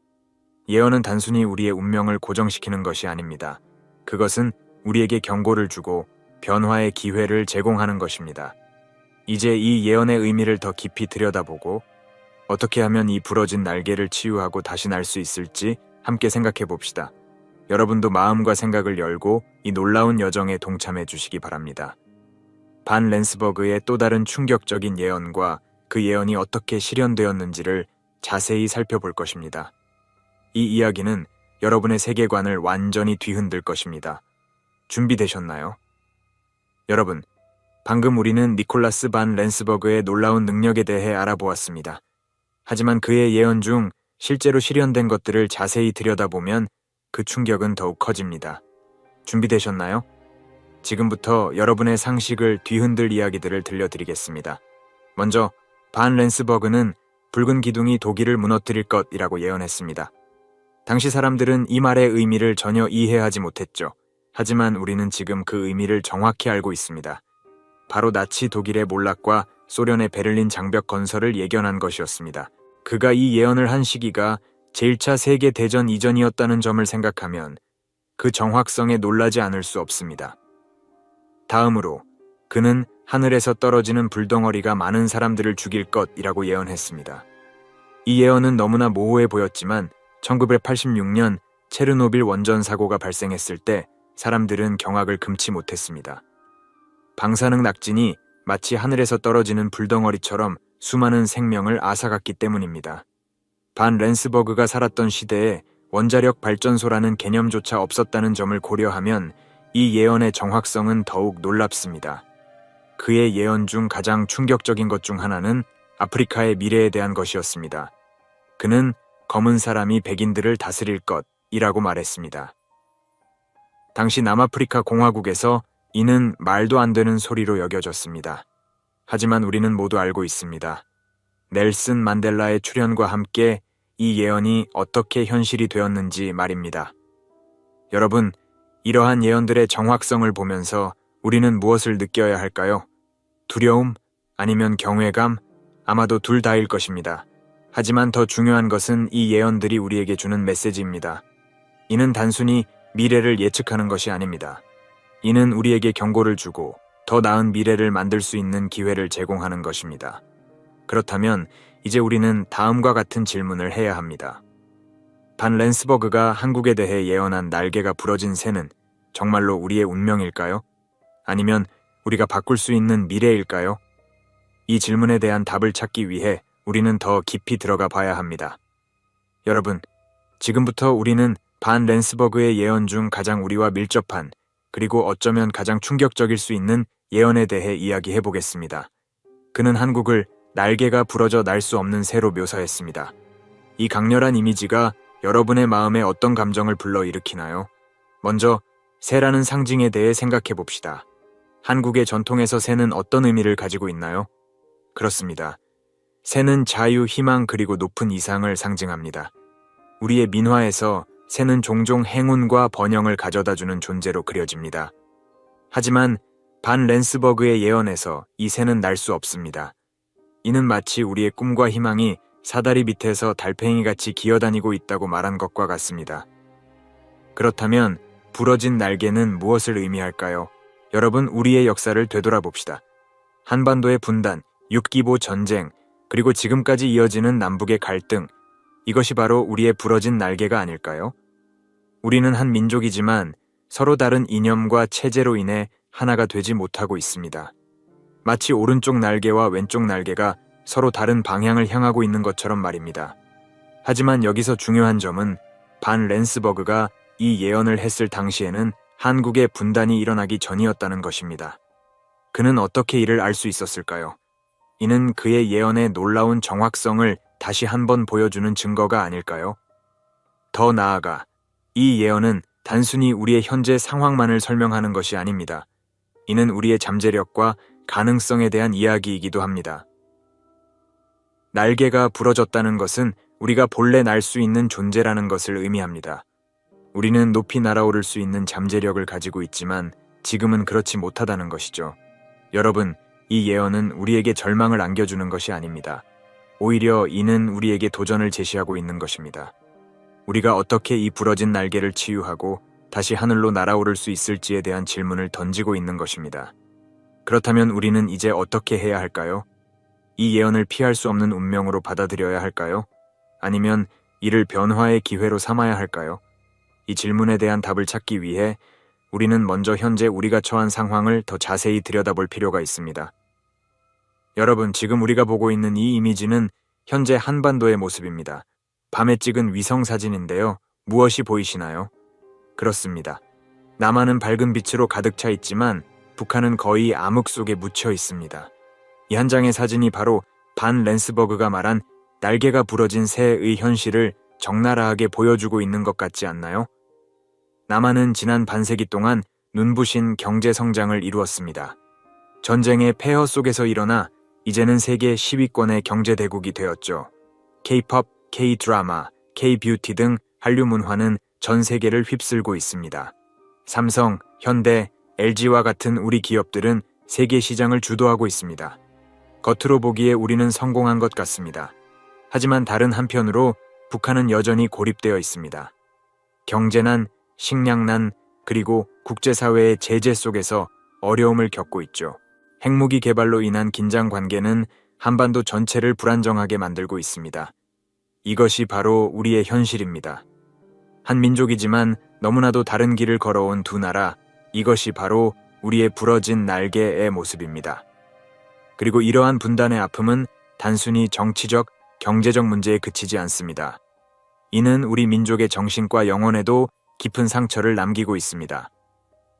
예언은 단순히 우리의 운명을 고정시키는 것이 아닙니다. 그것은 우리에게 경고를 주고 변화의 기회를 제공하는 것입니다. 이제 이 예언의 의미를 더 깊이 들여다보고 어떻게 하면 이 부러진 날개를 치유하고 다시 날 수 있을지 함께 생각해 봅시다. 여러분도 마음과 생각을 열고 이 놀라운 여정에 동참해 주시기 바랍니다. 반 렌스버그의 또 다른 충격적인 예언과 그 예언이 어떻게 실현되었는지를 자세히 살펴볼 것입니다. 이 이야기는 여러분의 세계관을 완전히 뒤흔들 것입니다. 준비되셨나요? 여러분, 방금 우리는 니콜라스 반 렌스버그의 놀라운 능력에 대해 알아보았습니다. 하지만 그의 예언 중 실제로 실현된 것들을 자세히 들여다보면 그 충격은 더욱 커집니다. 준비되셨나요? 지금부터 여러분의 상식을 뒤흔들 이야기들을 들려드리겠습니다. 먼저 반 렌스버그는 붉은 기둥이 독일을 무너뜨릴 것이라고 예언했습니다. 당시 사람들은 이 말의 의미를 전혀 이해하지 못했죠. 하지만 우리는 지금 그 의미를 정확히 알고 있습니다. 바로 나치 독일의 몰락과 소련의 베를린 장벽 건설을 예견한 것이었습니다. 그가 이 예언을 한 시기가 제1차 세계대전 이전이었다는 점을 생각하면 그 정확성에 놀라지 않을 수 없습니다. 다음으로 그는 하늘에서 떨어지는 불덩어리가 많은 사람들을 죽일 것이라고 예언했습니다. 이 예언은 너무나 모호해 보였지만 1986년 체르노빌 원전 사고가 발생했을 때 사람들은 경악을 금치 못했습니다. 방사능 낙진이 마치 하늘에서 떨어지는 불덩어리처럼 수많은 생명을 앗아갔기 때문입니다. 반 렌스버그가 살았던 시대에 원자력 발전소라는 개념조차 없었다는 점을 고려하면 이 예언의 정확성은 더욱 놀랍습니다. 그의 예언 중 가장 충격적인 것 중 하나는 아프리카의 미래에 대한 것이었습니다. 그는 검은 사람이 백인들을 다스릴 것이라고 말했습니다. 당시 남아프리카 공화국에서 이는 말도 안 되는 소리로 여겨졌습니다. 하지만 우리는 모두 알고 있습니다. 넬슨 만델라의 출현과 함께 이 예언이 어떻게 현실이 되었는지 말입니다. 여러분, 이러한 예언들의 정확성을 보면서 우리는 무엇을 느껴야 할까요? 두려움? 아니면 경외감? 아마도 둘 다일 것입니다. 하지만 더 중요한 것은 이 예언들이 우리에게 주는 메시지입니다. 이는 단순히 미래를 예측하는 것이 아닙니다. 이는 우리에게 경고를 주고 더 나은 미래를 만들 수 있는 기회를 제공하는 것입니다. 그렇다면 이제 우리는 다음과 같은 질문을 해야 합니다. 반 렌스버그가 한국에 대해 예언한 날개가 부러진 새는 정말로 우리의 운명일까요? 아니면 우리가 바꿀 수 있는 미래일까요? 이 질문에 대한 답을 찾기 위해 우리는 더 깊이 들어가 봐야 합니다. 여러분, 지금부터 우리는 반 렌스버그의 예언 중 가장 우리와 밀접한, 그리고 어쩌면 가장 충격적일 수 있는 예언에 대해 이야기해 보겠습니다. 그는 한국을 날개가 부러져 날 수 없는 새로 묘사했습니다. 이 강렬한 이미지가 여러분의 마음에 어떤 감정을 불러일으키나요? 먼저 새라는 상징에 대해 생각해 봅시다. 한국의 전통에서 새는 어떤 의미를 가지고 있나요? 그렇습니다. 새는 자유, 희망, 그리고 높은 이상을 상징합니다. 우리의 민화에서 새는 종종 행운과 번영을 가져다주는 존재로 그려집니다. 하지만 반 렌스버그의 예언에서 이 새는 날 수 없습니다. 이는 마치 우리의 꿈과 희망이 사다리 밑에서 달팽이같이 기어다니고 있다고 말한 것과 같습니다. 그렇다면 부러진 날개는 무엇을 의미할까요? 여러분, 우리의 역사를 되돌아봅시다. 한반도의 분단, 6.25 전쟁, 그리고 지금까지 이어지는 남북의 갈등, 이것이 바로 우리의 부러진 날개가 아닐까요? 우리는 한 민족이지만 서로 다른 이념과 체제로 인해 하나가 되지 못하고 있습니다. 마치 오른쪽 날개와 왼쪽 날개가 서로 다른 방향을 향하고 있는 것처럼 말입니다. 하지만 여기서 중요한 점은 반 렌스버그가 이 예언을 했을 당시에는 한국의 분단이 일어나기 전이었다는 것입니다. 그는 어떻게 이를 알 수 있었을까요? 이는 그의 예언의 놀라운 정확성을 다시 한번 보여주는 증거가 아닐까요? 더 나아가 이 예언은 단순히 우리의 현재 상황만을 설명하는 것이 아닙니다. 이는 우리의 잠재력과 가능성에 대한 이야기이기도 합니다. 날개가 부러졌다는 것은 우리가 본래 날 수 있는 존재라는 것을 의미합니다. 우리는 높이 날아오를 수 있는 잠재력을 가지고 있지만 지금은 그렇지 못하다는 것이죠. 여러분, 이 예언은 우리에게 절망을 안겨주는 것이 아닙니다. 오히려 이는 우리에게 도전을 제시하고 있는 것입니다. 우리가 어떻게 이 부러진 날개를 치유하고 다시 하늘로 날아오를 수 있을지에 대한 질문을 던지고 있는 것입니다. 그렇다면 우리는 이제 어떻게 해야 할까요? 이 예언을 피할 수 없는 운명으로 받아들여야 할까요? 아니면 이를 변화의 기회로 삼아야 할까요? 이 질문에 대한 답을 찾기 위해 우리는 먼저 현재 우리가 처한 상황을 더 자세히 들여다볼 필요가 있습니다. 여러분, 지금 우리가 보고 있는 이 이미지는 현재 한반도의 모습입니다. 밤에 찍은 위성 사진인데요. 무엇이 보이시나요? 그렇습니다. 남한은 밝은 빛으로 가득 차 있지만 북한은 거의 암흑 속에 묻혀 있습니다. 이 한 장의 사진이 바로 반 렌스버그가 말한 날개가 부러진 새의 현실을 적나라하게 보여주고 있는 것 같지 않나요? 남한은 지난 반세기 동안 눈부신 경제 성장을 이루었습니다. 전쟁의 폐허 속에서 일어나 이제는 세계 10위권의 경제 대국이 되었죠. K-POP, K-드라마, K-뷰티 등 한류 문화는 전 세계를 휩쓸고 있습니다. 삼성, 현대, LG와 같은 우리 기업들은 세계 시장을 주도하고 있습니다. 겉으로 보기에 우리는 성공한 것 같습니다. 하지만 다른 한편으로 북한은 여전히 고립되어 있습니다. 경제난, 식량난, 그리고 국제사회의 제재 속에서 어려움을 겪고 있죠. 핵무기 개발로 인한 긴장 관계는 한반도 전체를 불안정하게 만들고 있습니다. 이것이 바로 우리의 현실입니다. 한 민족이지만 너무나도 다른 길을 걸어온 두 나라, 이것이 바로 우리의 부러진 날개의 모습입니다. 그리고 이러한 분단의 아픔은 단순히 정치적, 경제적 문제에 그치지 않습니다. 이는 우리 민족의 정신과 영혼에도 깊은 상처를 남기고 있습니다.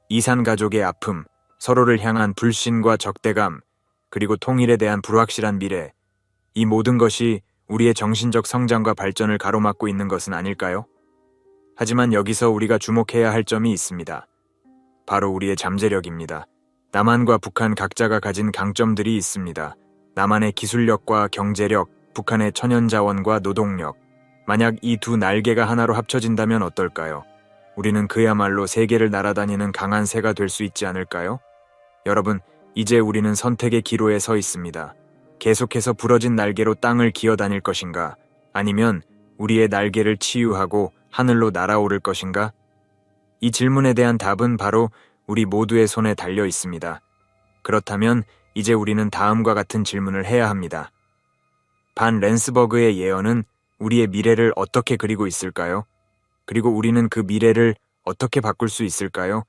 이산가족의 아픔, 서로를 향한 불신과 적대감, 그리고 통일에 대한 불확실한 미래, 이 모든 것이 우리의 정신적 성장과 발전을 가로막고 있는 것은 아닐까요? 하지만 여기서 우리가 주목해야 할 점이 있습니다. 바로 우리의 잠재력입니다. 남한과 북한 각자가 가진 강점들이 있습니다. 남한의 기술력과 경제력, 북한의 천연자원과 노동력. 만약 이 두 날개가 하나로 합쳐진다면 어떨까요? 우리는 그야말로 세계를 날아다니는 강한 새가 될 수 있지 않을까요? 여러분, 이제 우리는 선택의 기로에 서 있습니다. 계속해서 부러진 날개로 땅을 기어다닐 것인가, 아니면 우리의 날개를 치유하고 하늘로 날아오를 것인가? 이 질문에 대한 답은 바로 우리 모두의 손에 달려 있습니다. 그렇다면 이제 우리는 다음과 같은 질문을 해야 합니다. 반 렌스버그의 예언은 우리의 미래를 어떻게 그리고 있을까요? 그리고 우리는 그 미래를 어떻게 바꿀 수 있을까요?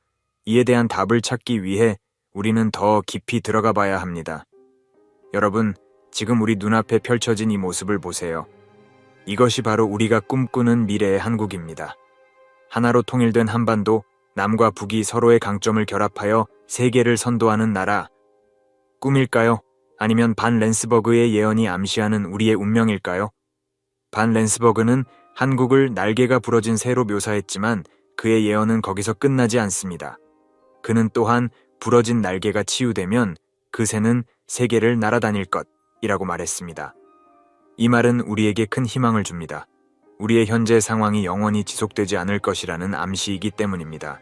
이에 대한 답을 찾기 위해 우리는 더 깊이 들어가 봐야 합니다. 여러분, 지금 우리 눈앞에 펼쳐진 이 모습을 보세요. 이것이 바로 우리가 꿈꾸는 미래의 한국입니다. 하나로 통일된 한반도, 남과 북이 서로의 강점을 결합하여 세계를 선도하는 나라. 꿈일까요? 아니면 반 렌스버그의 예언이 암시하는 우리의 운명일까요? 반 렌스버그는 한국을 날개가 부러진 새로 묘사했지만 그의 예언은 거기서 끝나지 않습니다. 그는 또한 부러진 날개가 치유되면 그 새는 세계를 날아다닐 것이라고 말했습니다. 이 말은 우리에게 큰 희망을 줍니다. 우리의 현재 상황이 영원히 지속되지 않을 것이라는 암시이기 때문입니다.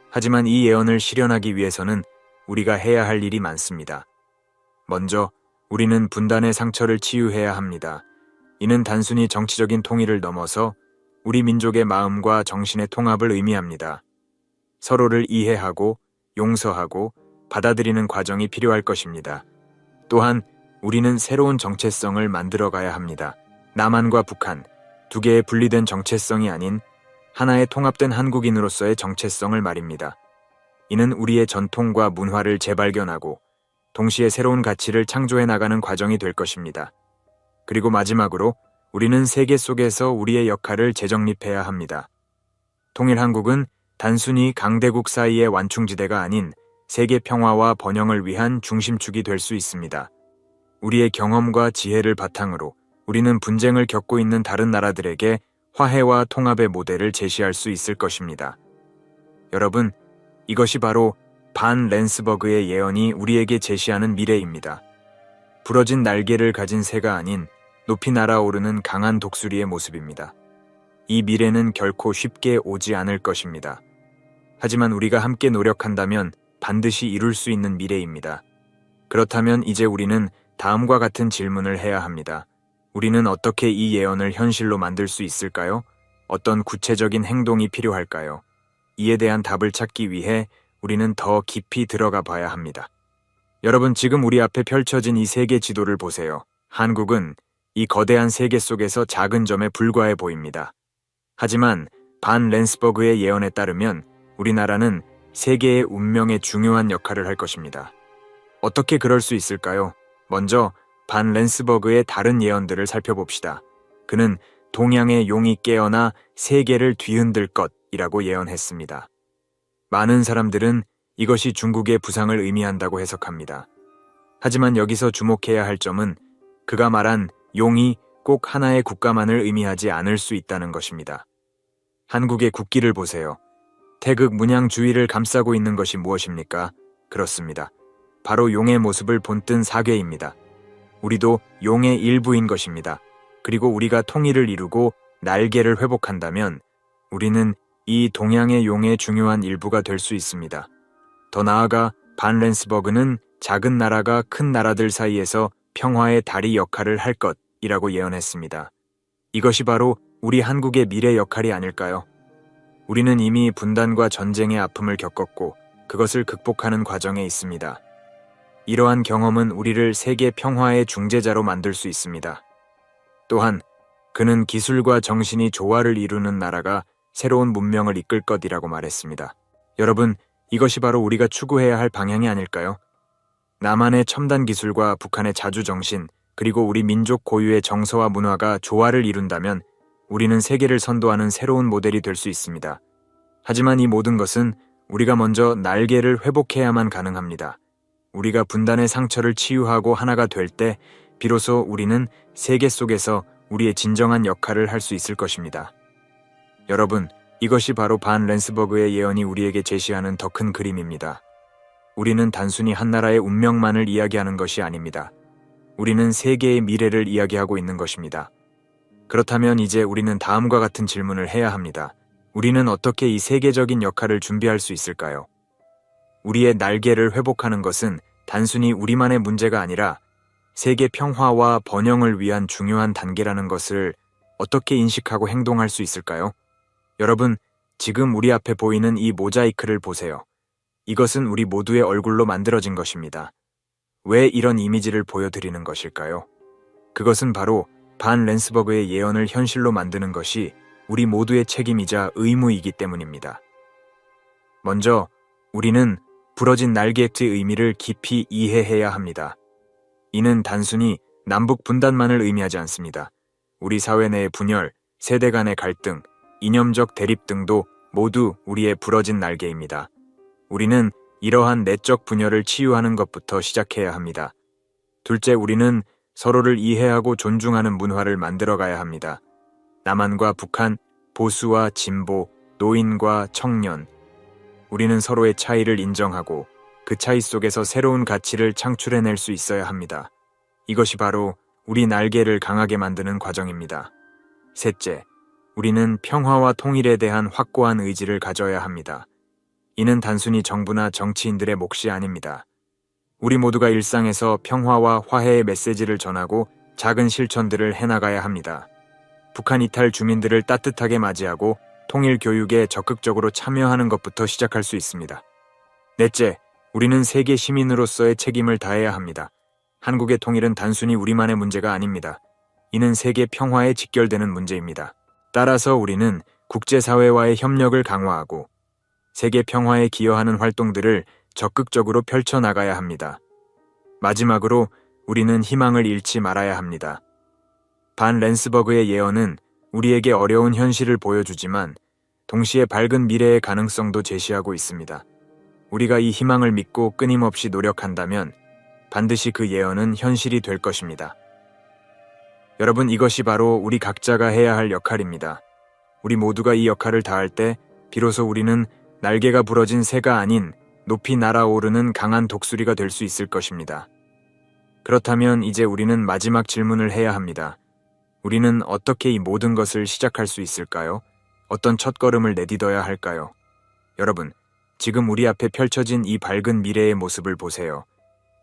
하지만 이 예언을 실현하기 위해서는 우리가 해야 할 일이 많습니다. 먼저 우리는 분단의 상처를 치유해야 합니다. 이는 단순히 정치적인 통일을 넘어서 우리 민족의 마음과 정신의 통합을 의미합니다. 서로를 이해하고 용서하고 받아들이는 과정이 필요할 것입니다. 또한 우리는 새로운 정체성을 만들어가야 합니다. 남한과 북한, 두 개의 분리된 정체성이 아닌 하나의 통합된 한국인으로서의 정체성을 말입니다. 이는 우리의 전통과 문화를 재발견하고 동시에 새로운 가치를 창조해 나가는 과정이 될 것입니다. 그리고 마지막으로 우리는 세계 속에서 우리의 역할을 재정립해야 합니다. 통일 한국은 단순히 강대국 사이의 완충지대가 아닌 세계 평화와 번영을 위한 중심축이 될 수 있습니다. 우리의 경험과 지혜를 바탕으로 우리는 분쟁을 겪고 있는 다른 나라들에게 화해와 통합의 모델을 제시할 수 있을 것입니다. 여러분, 이것이 바로 반 렌스버그의 예언이 우리에게 제시하는 미래입니다. 부러진 날개를 가진 새가 아닌 높이 날아오르는 강한 독수리의 모습입니다. 이 미래는 결코 쉽게 오지 않을 것입니다. 하지만 우리가 함께 노력한다면 반드시 이룰 수 있는 미래입니다. 그렇다면 이제 우리는 다음과 같은 질문을 해야 합니다. 우리는 어떻게 이 예언을 현실로 만들 수 있을까요? 어떤 구체적인 행동이 필요할까요? 이에 대한 답을 찾기 위해 우리는 더 깊이 들어가 봐야 합니다. 여러분, 지금 우리 앞에 펼쳐진 이 세계 지도를 보세요. 한국은 이 거대한 세계 속에서 작은 점에 불과해 보입니다. 하지만 반 렌스버그의 예언에 따르면 우리나라는 세계의 운명에 중요한 역할을 할 것입니다. 어떻게 그럴 수 있을까요? 먼저 반 렌스버그의 다른 예언들을 살펴봅시다. 그는 동양의 용이 깨어나 세계를 뒤흔들 것이라고 예언했습니다. 많은 사람들은 이것이 중국의 부상을 의미한다고 해석합니다. 하지만 여기서 주목해야 할 점은 그가 말한 용이 꼭 하나의 국가만을 의미하지 않을 수 있다는 것입니다. 한국의 국기를 보세요. 태극 문양 주위를 감싸고 있는 것이 무엇입니까? 그렇습니다. 바로 용의 모습을 본뜬 사괴입니다. 우리도 용의 일부인 것입니다. 그리고 우리가 통일을 이루고 날개를 회복한다면 우리는 이 동양의 용의 중요한 일부가 될 수 있습니다. 더 나아가 반 렌스버그는 작은 나라가 큰 나라들 사이에서 평화의 다리 역할을 할 것이라고 예언했습니다. 이것이 바로 우리 한국의 미래 역할이 아닐까요? 우리는 이미 분단과 전쟁의 아픔을 겪었고 그것을 극복하는 과정에 있습니다. 이러한 경험은 우리를 세계 평화의 중재자로 만들 수 있습니다. 또한 그는 기술과 정신이 조화를 이루는 나라가 새로운 문명을 이끌 것이라고 말했습니다. 여러분, 이것이 바로 우리가 추구해야 할 방향이 아닐까요? 남한의 첨단 기술과 북한의 자주정신, 그리고 우리 민족 고유의 정서와 문화가 조화를 이룬다면 우리는 세계를 선도하는 새로운 모델이 될 수 있습니다. 하지만 이 모든 것은 우리가 먼저 날개를 회복해야만 가능합니다. 우리가 분단의 상처를 치유하고 하나가 될 때 비로소 우리는 세계 속에서 우리의 진정한 역할을 할 수 있을 것입니다. 여러분, 이것이 바로 반 렌스버그의 예언이 우리에게 제시하는 더 큰 그림입니다. 우리는 단순히 한 나라의 운명만을 이야기하는 것이 아닙니다. 우리는 세계의 미래를 이야기하고 있는 것입니다. 그렇다면 이제 우리는 다음과 같은 질문을 해야 합니다. 우리는 어떻게 이 세계적인 역할을 준비할 수 있을까요? 우리의 날개를 회복하는 것은 단순히 우리만의 문제가 아니라 세계 평화와 번영을 위한 중요한 단계라는 것을 어떻게 인식하고 행동할 수 있을까요? 여러분, 지금 우리 앞에 보이는 이 모자이크를 보세요. 이것은 우리 모두의 얼굴로 만들어진 것입니다. 왜 이런 이미지를 보여드리는 것일까요? 그것은 바로 반 렌스버그의 예언을 현실로 만드는 것이 우리 모두의 책임이자 의무이기 때문입니다. 먼저, 우리는 부러진 날개의 의미를 깊이 이해해야 합니다. 이는 단순히 남북 분단만을 의미하지 않습니다. 우리 사회 내의 분열, 세대 간의 갈등, 이념적 대립 등도 모두 우리의 부러진 날개입니다. 우리는 이러한 내적 분열을 치유하는 것부터 시작해야 합니다. 둘째, 우리는 서로를 이해하고 존중하는 문화를 만들어가야 합니다. 남한과 북한, 보수와 진보, 노인과 청년. 우리는 서로의 차이를 인정하고 그 차이 속에서 새로운 가치를 창출해낼 수 있어야 합니다. 이것이 바로 우리 날개를 강하게 만드는 과정입니다. 셋째, 우리는 평화와 통일에 대한 확고한 의지를 가져야 합니다. 이는 단순히 정부나 정치인들의 몫이 아닙니다. 우리 모두가 일상에서 평화와 화해의 메시지를 전하고 작은 실천들을 해나가야 합니다. 북한 이탈 주민들을 따뜻하게 맞이하고 통일 교육에 적극적으로 참여하는 것부터 시작할 수 있습니다. 넷째, 우리는 세계 시민으로서의 책임을 다해야 합니다. 한국의 통일은 단순히 우리만의 문제가 아닙니다. 이는 세계 평화에 직결되는 문제입니다. 따라서 우리는 국제사회와의 협력을 강화하고 세계 평화에 기여하는 활동들을 적극적으로 펼쳐나가야 합니다. 마지막으로 우리는 희망을 잃지 말아야 합니다. 반 렌스버그의 예언은 우리에게 어려운 현실을 보여주지만 동시에 밝은 미래의 가능성도 제시하고 있습니다. 우리가 이 희망을 믿고 끊임없이 노력한다면 반드시 그 예언은 현실이 될 것입니다. 여러분, 이것이 바로 우리 각자가 해야 할 역할입니다. 우리 모두가 이 역할을 다할 때 비로소 우리는 날개가 부러진 새가 아닌 높이 날아오르는 강한 독수리가 될 수 있을 것입니다. 그렇다면 이제 우리는 마지막 질문을 해야 합니다. 우리는 어떻게 이 모든 것을 시작할 수 있을까요? 어떤 첫걸음을 내딛어야 할까요? 여러분, 지금 우리 앞에 펼쳐진 이 밝은 미래의 모습을 보세요.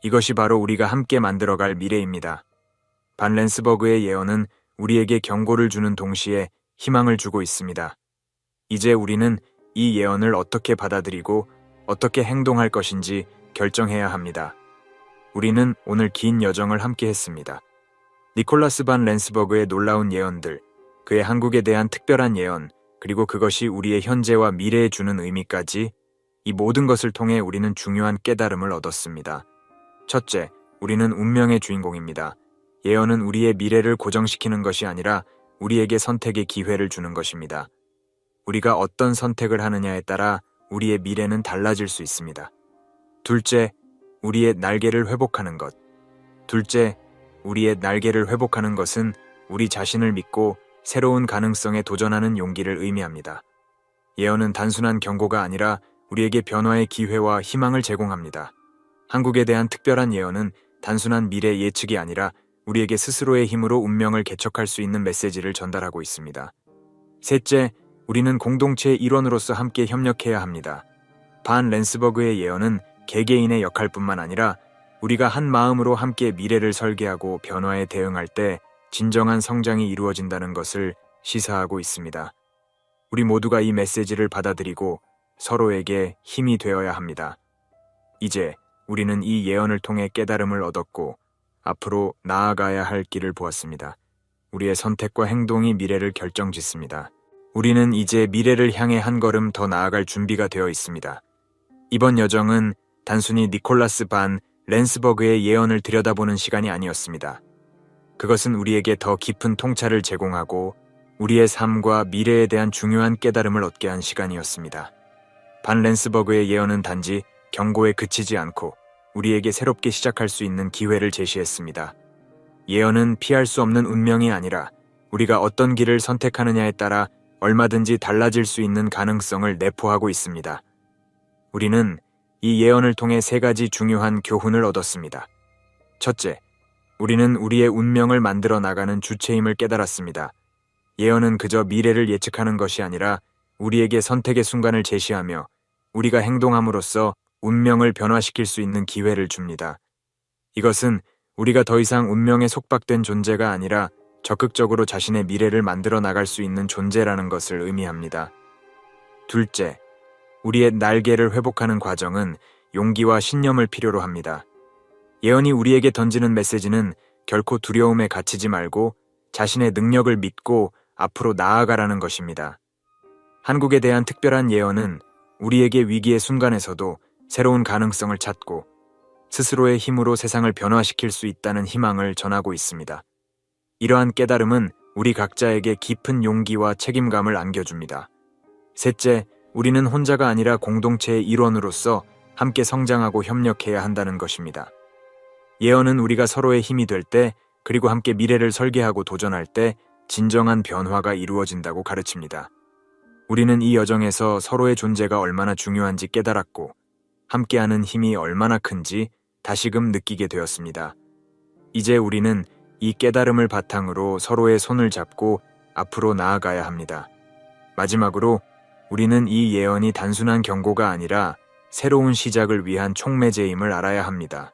이것이 바로 우리가 함께 만들어갈 미래입니다. 반 렌스버그의 예언은 우리에게 경고를 주는 동시에 희망을 주고 있습니다. 이제 우리는 이 예언을 어떻게 받아들이고 어떻게 행동할 것인지 결정해야 합니다. 우리는 오늘 긴 여정을 함께 했습니다. 니콜라스 반 렌스버그의 놀라운 예언들, 그의 한국에 대한 특별한 예언, 그리고 그것이 우리의 현재와 미래에 주는 의미까지, 이 모든 것을 통해 우리는 중요한 깨달음을 얻었습니다. 첫째, 우리는 운명의 주인공입니다. 예언은 우리의 미래를 고정시키는 것이 아니라 우리에게 선택의 기회를 주는 것입니다. 우리가 어떤 선택을 하느냐에 따라 우리의 미래는 달라질 수 있습니다. 둘째, 우리의 날개를 회복하는 것. 둘째, 우리의 날개를 회복하는 것은 우리 자신을 믿고 새로운 가능성에 도전하는 용기를 의미합니다. 예언은 단순한 경고가 아니라 우리에게 변화의 기회와 희망을 제공합니다. 한국에 대한 특별한 예언은 단순한 미래 예측이 아니라 우리에게 스스로의 힘으로 운명을 개척할 수 있는 메시지를 전달하고 있습니다. 셋째, 우리는 공동체의 일원으로서 함께 협력해야 합니다. 반 렌스버그의 예언은 개개인의 역할뿐만 아니라 우리가 한 마음으로 함께 미래를 설계하고 변화에 대응할 때 진정한 성장이 이루어진다는 것을 시사하고 있습니다. 우리 모두가 이 메시지를 받아들이고 서로에게 힘이 되어야 합니다. 이제 우리는 이 예언을 통해 깨달음을 얻었고 앞으로 나아가야 할 길을 보았습니다. 우리의 선택과 행동이 미래를 결정짓습니다. 우리는 이제 미래를 향해 한 걸음 더 나아갈 준비가 되어 있습니다. 이번 여정은 단순히 니콜라스 반 렌스버그의 예언을 들여다보는 시간이 아니었습니다. 그것은 우리에게 더 깊은 통찰을 제공하고 우리의 삶과 미래에 대한 중요한 깨달음을 얻게 한 시간이었습니다. 반 렌스버그의 예언은 단지 경고에 그치지 않고 우리에게 새롭게 시작할 수 있는 기회를 제시했습니다. 예언은 피할 수 없는 운명이 아니라 우리가 어떤 길을 선택하느냐에 따라 얼마든지 달라질 수 있는 가능성을 내포하고 있습니다. 우리는 이 예언을 통해 세 가지 중요한 교훈을 얻었습니다. 첫째, 우리는 우리의 운명을 만들어 나가는 주체임을 깨달았습니다. 예언은 그저 미래를 예측하는 것이 아니라 우리에게 선택의 순간을 제시하며 우리가 행동함으로써 운명을 변화시킬 수 있는 기회를 줍니다. 이것은 우리가 더 이상 운명에 속박된 존재가 아니라 적극적으로 자신의 미래를 만들어 나갈 수 있는 존재라는 것을 의미합니다. 둘째, 우리의 날개를 회복하는 과정은 용기와 신념을 필요로 합니다. 예언이 우리에게 던지는 메시지는 결코 두려움에 갇히지 말고 자신의 능력을 믿고 앞으로 나아가라는 것입니다. 한국에 대한 특별한 예언은 우리에게 위기의 순간에서도 새로운 가능성을 찾고 스스로의 힘으로 세상을 변화시킬 수 있다는 희망을 전하고 있습니다. 이러한 깨달음은 우리 각자에게 깊은 용기와 책임감을 안겨줍니다. 셋째, 우리는 혼자가 아니라 공동체의 일원으로서 함께 성장하고 협력해야 한다는 것입니다. 예언은 우리가 서로의 힘이 될 때, 그리고 함께 미래를 설계하고 도전할 때 진정한 변화가 이루어진다고 가르칩니다. 우리는 이 여정에서 서로의 존재가 얼마나 중요한지 깨달았고, 함께하는 힘이 얼마나 큰지 다시금 느끼게 되었습니다. 이제 우리는 이 깨달음을 바탕으로 서로의 손을 잡고 앞으로 나아가야 합니다. 마지막으로 우리는 이 예언이 단순한 경고가 아니라 새로운 시작을 위한 촉매제임을 알아야 합니다.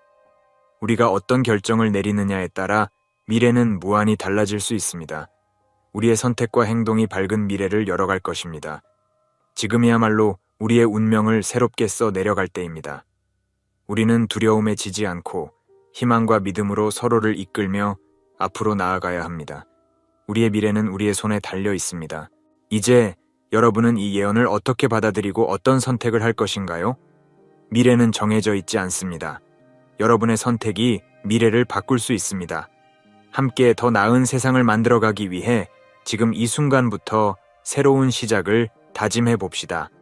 우리가 어떤 결정을 내리느냐에 따라 미래는 무한히 달라질 수 있습니다. 우리의 선택과 행동이 밝은 미래를 열어갈 것입니다. 지금이야말로 우리의 운명을 새롭게 써 내려갈 때입니다. 우리는 두려움에 지지 않고 희망과 믿음으로 서로를 이끌며 앞으로 나아가야 합니다. 우리의 미래는 우리의 손에 달려 있습니다. 이제 여러분은 이 예언을 어떻게 받아들이고 어떤 선택을 할 것인가요? 미래는 정해져 있지 않습니다. 여러분의 선택이 미래를 바꿀 수 있습니다. 함께 더 나은 세상을 만들어가기 위해 지금 이 순간부터 새로운 시작을 다짐해 봅시다.